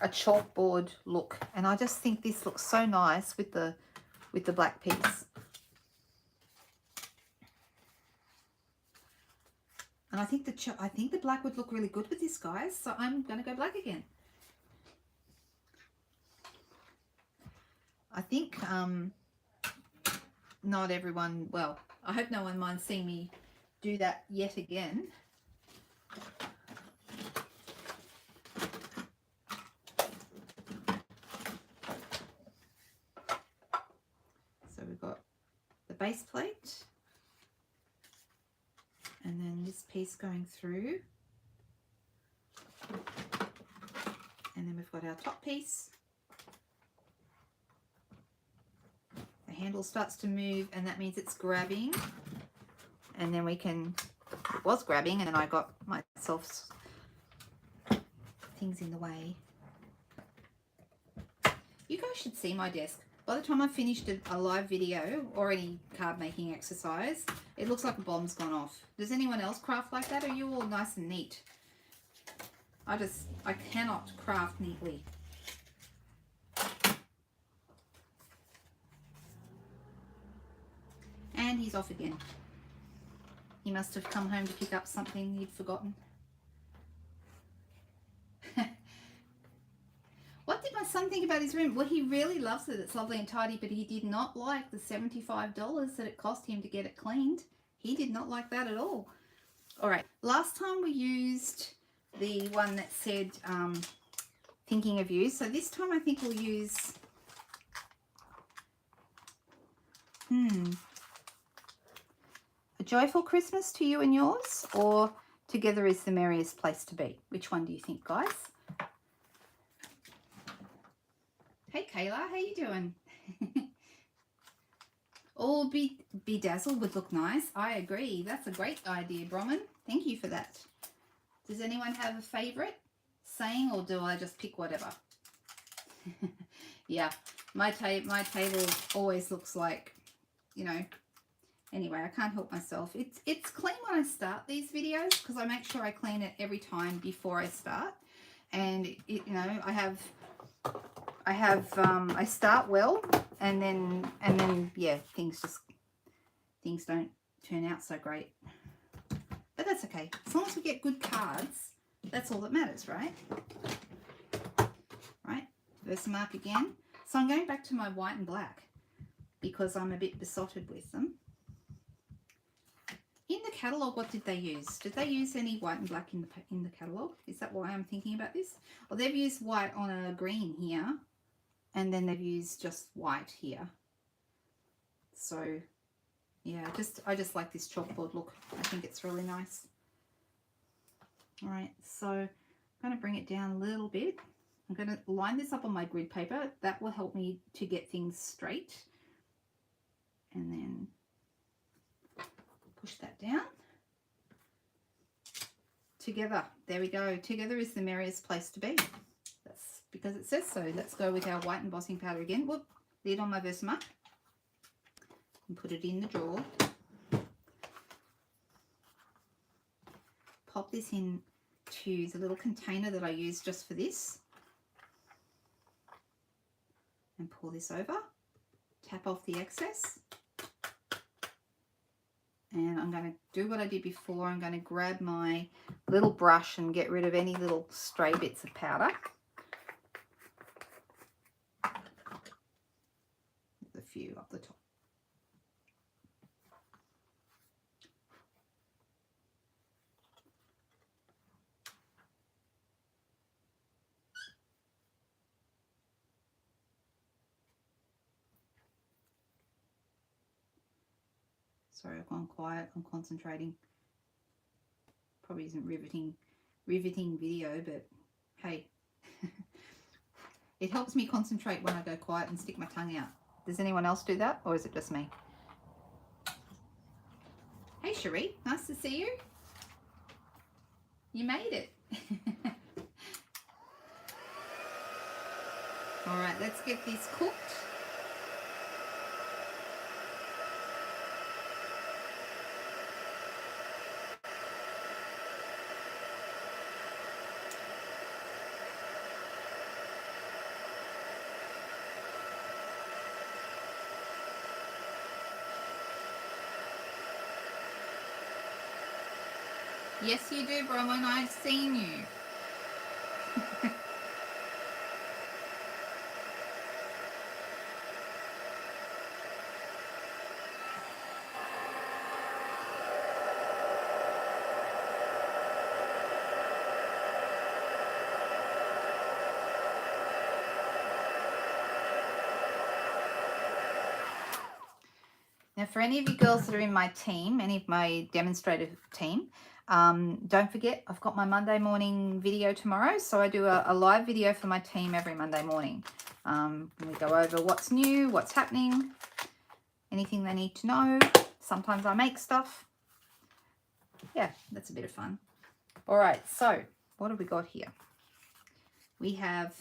Speaker 1: a chalkboard look, and I just think this looks so nice with the black piece. And I think the black would look really good with this, guys. So I'm going to go black again. I think not everyone, well, I hope no one minds seeing me do that yet again. So we've got the base plate, and then this piece going through, and then we've got our top piece. The handle starts to move, and that means it's grabbing, and then it was grabbing, and then I got myself things in the way. You guys should see my desk. By the time I finished a live video or any card making exercise, it looks like a bomb's gone off. Does anyone else craft like that? Or are you all nice and neat? I cannot craft neatly. And he's off again. He must have come home to pick up something he'd forgotten. What did my son think about his room? Well, he really loves it. It's lovely and tidy, but he did not like the $75 that it cost him to get it cleaned. He did not like that at all. All right, last time we used the one that said thinking of you. So this time I think we'll use A Joyful Christmas to You and Yours, or Together is the Merriest Place to Be. Which one do you think, guys? Hey Kayla, how you doing? Or Bedazzled would look nice. I agree. That's a great idea, Brahman. Thank you for that. Does anyone have a favourite saying, or do I just pick whatever? Yeah, my table always looks like, you know. Anyway, I can't help myself. It's clean when I start these videos because I make sure I clean it every time before I start. And you know, I start well, and then yeah, things don't turn out so great. But that's okay. As long as we get good cards, that's all that matters, right? Right, Versamark again. So I'm going back to my white and black because I'm a bit besotted with them. In the catalogue, what did they use? Did they use any white and black in the catalogue? Is that why I'm thinking about this? Well, they've used white on a green here. and then they've used just white here. So yeah, I just like this chalkboard look. I think it's really nice. All right, so I'm going to bring it down a little bit. I'm going to line this up on my grid paper. That will help me to get things straight. And then push that down. Together, there we go. Together is the merriest place to be. That's because it says so. Let's go with our white embossing powder again. Whoop, lid on my Versamark. And put it in the drawer. Pop this in to the little container that I use just for this. And pour this over. Tap off the excess. And I'm going to do what I did before. I'm going to grab my little brush and get rid of any little stray bits of powder. There's a few up the top. Sorry, I've gone quiet. I'm concentrating. Probably isn't riveting video, but hey, it helps me concentrate when I go quiet and stick my tongue out. Does anyone else do that, or is it just me? Hey, Cherie, nice to see you. You made it. All right, let's get this cooked. Yes, you do, Bronwyn. I've seen you. Now, for any of you girls that are in my team, any of my demonstrator team, don't forget, I've got my Monday morning video tomorrow. So I do a live video for my team every Monday morning. We go over what's new, what's happening, anything they need to know. Sometimes I make stuff. Yeah, that's a bit of fun. All right, so what have we got here? We have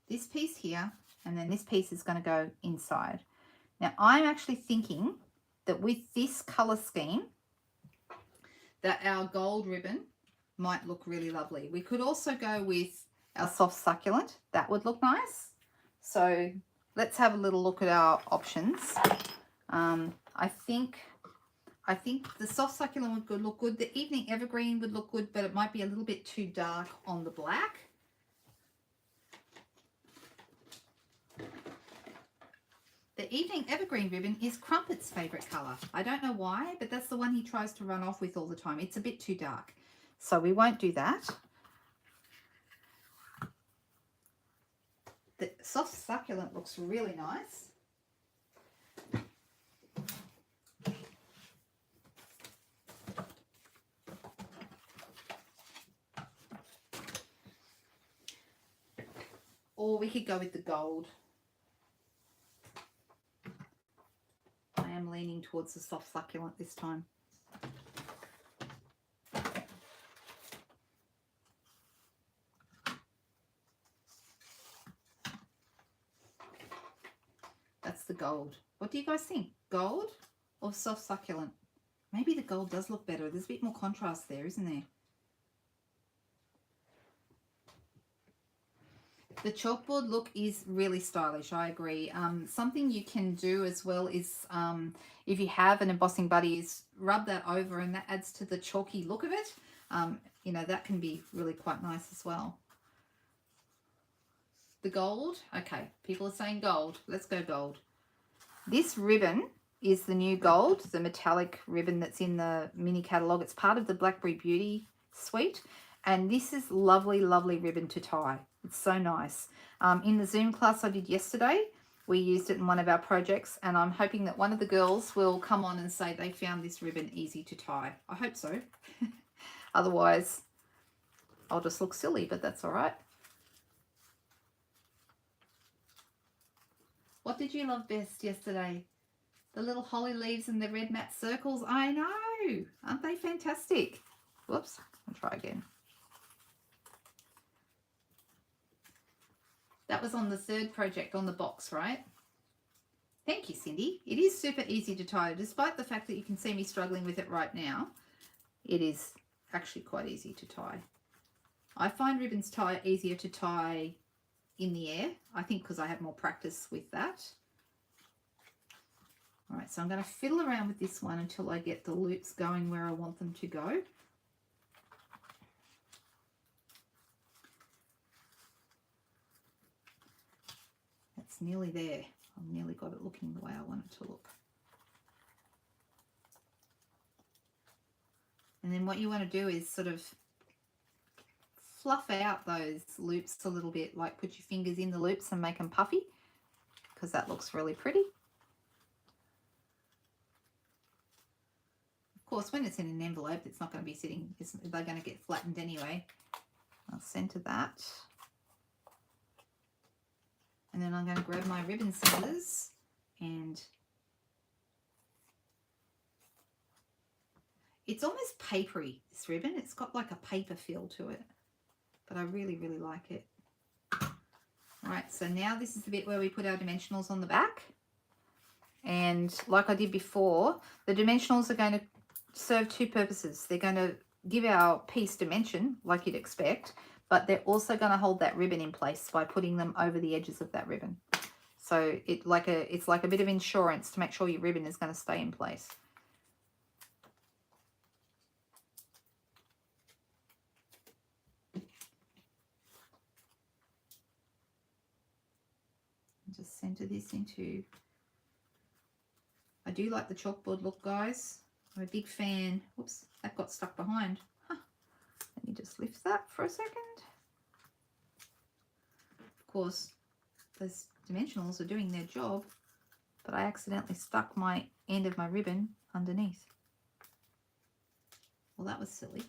Speaker 1: this piece here, and then this piece is going to go inside. Now, I'm actually thinking that with this color scheme, that our gold ribbon might look really lovely. We could also go with our soft succulent. That would look nice. So let's have a little look at our options. I think the soft succulent would look good. The evening evergreen would look good, but it might be a little bit too dark on the black. The evening evergreen ribbon is Crumpet's favorite color. I don't know why, but that's the one he tries to run off with all the time. It's a bit too dark, so we won't do that. The soft succulent looks really nice. Or we could go with the gold. I am leaning towards the soft succulent this time. That's the gold. What do you guys think? Gold or soft succulent? Maybe the gold does look better. There's a bit more contrast there, isn't there? The chalkboard look is really stylish, I agree. Something you can do as well is, if you have an embossing buddy, is rub that over, and that adds to the chalky look of it. You know, that can be really quite nice as well. The gold, okay, people are saying gold. Let's go gold. This ribbon is the new gold, the metallic ribbon that's in the mini catalogue. It's part of the Blackberry Beauty suite. And this is lovely, lovely ribbon to tie. It's so nice. In the Zoom class I did yesterday, we used it in one of our projects, and I'm hoping that one of the girls will come on and say they found this ribbon easy to tie. I hope so. Otherwise, I'll just look silly, but that's all right. What did you love best yesterday? The little holly leaves and the red matte circles. I know. Aren't they fantastic? Whoops. I'll try again. That was on the third project on the box, right? Thank you, Cindy. It is super easy to tie. Despite the fact that you can see me struggling with it right now, it is actually quite easy to tie. I find ribbons easier to tie in the air, I think, because I have more practice with that. All right, so I'm going to fiddle around with this one until I get the loops going where I want them to go. That's nearly there. I've nearly got it looking the way I want it to look. And then what you want to do is sort of fluff out those loops a little bit, like put your fingers in the loops and make them puffy, because that looks really pretty. Of course, when it's in an envelope, it's not going to be sitting, they're going to get flattened anyway. I'll center that. And then I'm going to grab my ribbon scissors and it's almost papery, this ribbon. It's got like a paper feel to it, but I really, really like it. All right, so now this is the bit where we put our dimensionals on the back. And like I did before, the dimensionals are going to serve two purposes. They're going to give our piece dimension, like you'd expect, but they're also going to hold that ribbon in place by putting them over the edges of that ribbon. So it's like a bit of insurance to make sure your ribbon is going to stay in place. Just center this into, I do like the chalkboard look, guys. I'm a big fan. Oops, that got stuck behind. Huh. Let me just lift that for a second. Of course, those dimensionals are doing their job, but I accidentally stuck my end of my ribbon underneath. Well, that was silly.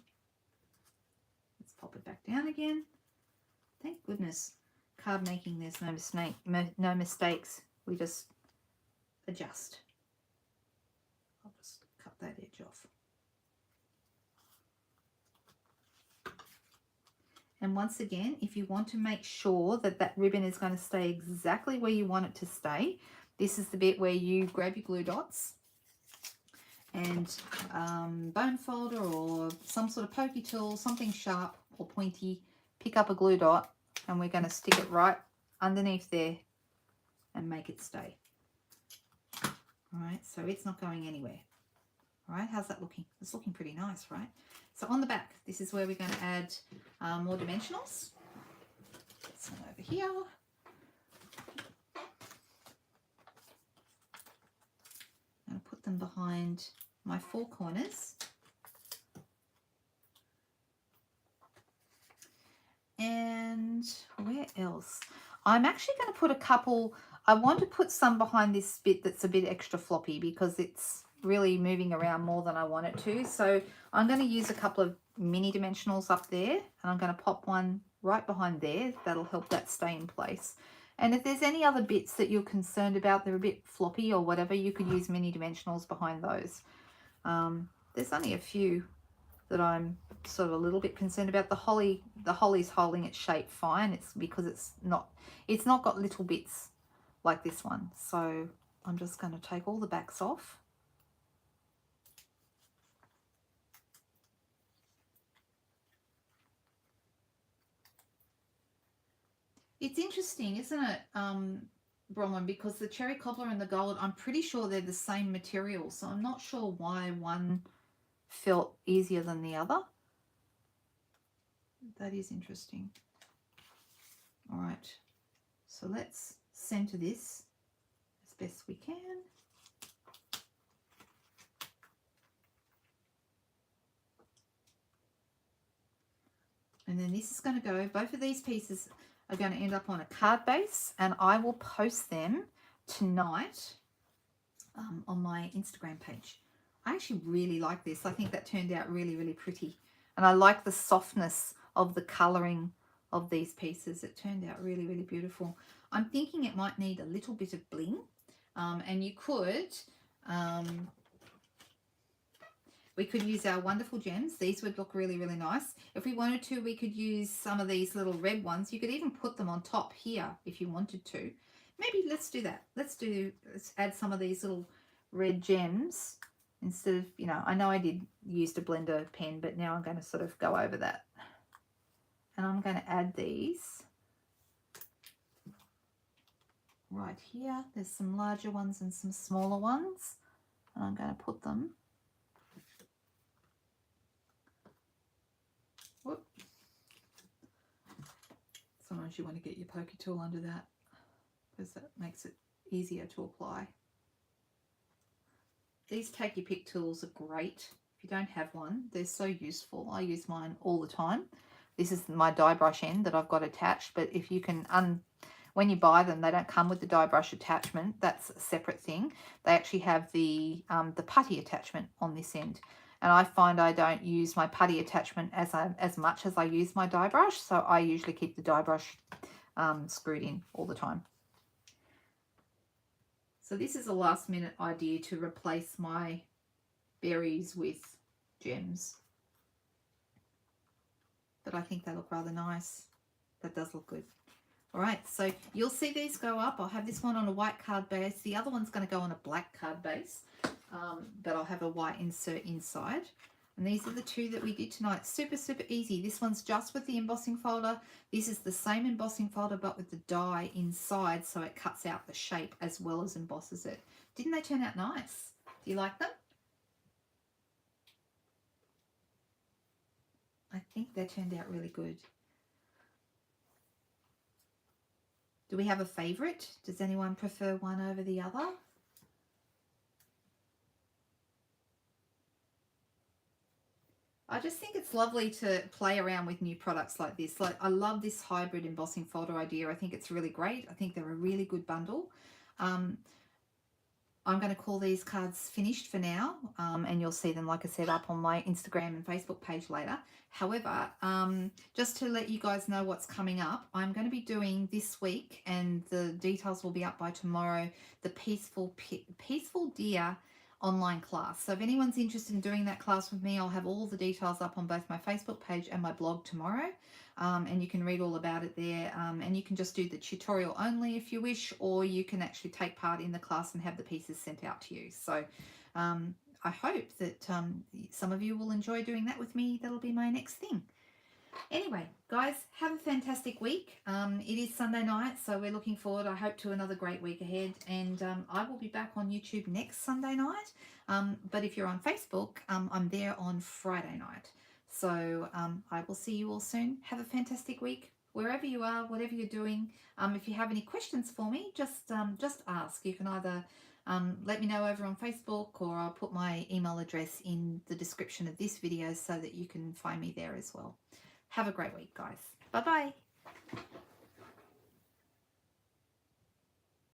Speaker 1: Let's pop it back down again. Thank goodness. Card making, there's no mistakes. We just adjust. I'll just cut that edge off. And once again, if you want to make sure that that ribbon is going to stay exactly where you want it to stay, this is the bit where you grab your glue dots and bone folder or some sort of pokey tool, something sharp or pointy, pick up a glue dot, and we're going to stick it right underneath there and make it stay. All right, so it's not going anywhere. All right, how's that looking? It's looking pretty nice, right? So on the back, this is where we're going to add more dimensionals. This one over here. I'm going to put them behind my four corners. And where else? I'm actually going to put a couple, I want to put some behind this bit that's a bit extra floppy because it's really moving around more than I want it to. So I'm going to use a couple of mini dimensionals up there, and I'm going to pop one right behind there. That'll help that stay in place. And if there's any other bits that you're concerned about, they're a bit floppy or whatever, you could use mini dimensionals behind those. There's only a few that I'm sort of a little bit concerned about. The holly's holding its shape fine. It's because it's not got little bits like this one. So I'm just going to take all the backs off. It's interesting, isn't it, Bronwyn, because the cherry cobbler and the gold, I'm pretty sure they're the same material, so I'm not sure why one felt easier than the other. That is interesting. All right, so let's center this as best we can. And then this is going to go, both of these pieces are going to end up on a card base, and I will post them tonight on my Instagram page. I actually really like this. I think that turned out really, really pretty. And I like the softness of the colouring of these pieces. It turned out really, really beautiful. I'm thinking it might need a little bit of bling. And you could... we could use our wonderful gems. These would look really, really nice. If we wanted to, we could use some of these little red ones. You could even put them on top here if you wanted to. Maybe let's do that. Let's add some of these little red gems instead of, you know, I know I did use a blender pen, but now I'm going to sort of go over that. And I'm going to add these right here. There's some larger ones and some smaller ones. And I'm going to put them... Whoop. Sometimes you want to get your pokey tool under that because that makes it easier to apply. These take your pick tools are great. If you don't have one, they're so useful. I use mine all the time. This is my die brush end that I've got attached, but if you can, when you buy them, they don't come with the die brush attachment. That's a separate thing. They actually have the putty attachment on this end. And I find I don't use my putty attachment as much as I use my die brush. So I usually keep the die brush screwed in all the time. So this is a last minute idea to replace my berries with gems. But I think they look rather nice. That does look good. All right, so you'll see these go up. I'll have this one on a white card base. The other one's going to go on a black card base. But I'll have a white insert inside. And these are the two that we did tonight. Super, super easy. This one's just with the embossing folder. This is the same embossing folder, but with the die inside, so it cuts out the shape as well as embosses it. Didn't they turn out nice? Do you like them? I think they turned out really good. Do we have a favourite? Does anyone prefer one over the other? I just think it's lovely to play around with new products like this. Like, I love this hybrid embossing folder idea. I think it's really great. I think they're a really good bundle. I'm going to call these cards finished for now, and you'll see them, like I said, up on my Instagram and Facebook page later. However, just to let you guys know what's coming up, I'm going to be doing this week, and the details will be up by tomorrow, the Peaceful Deer online class. So if anyone's interested in doing that class with me, I'll have all the details up on both my Facebook page and my blog tomorrow, and you can read all about it there, and you can just do the tutorial only if you wish, or you can actually take part in the class and have the pieces sent out to you. So I hope that some of you will enjoy doing that with me. That'll be my next thing. Anyway, guys, have a fantastic week. It is Sunday night, so we're looking forward, I hope, to another great week ahead. And I will be back on YouTube next Sunday night. But if you're on Facebook, I'm there on Friday night. So I will see you all soon. Have a fantastic week, wherever you are, whatever you're doing. If you have any questions for me, just ask. You can either let me know over on Facebook, or I'll put my email address in the description of this video so that you can find me there as well. Have a great week, guys. Bye-bye.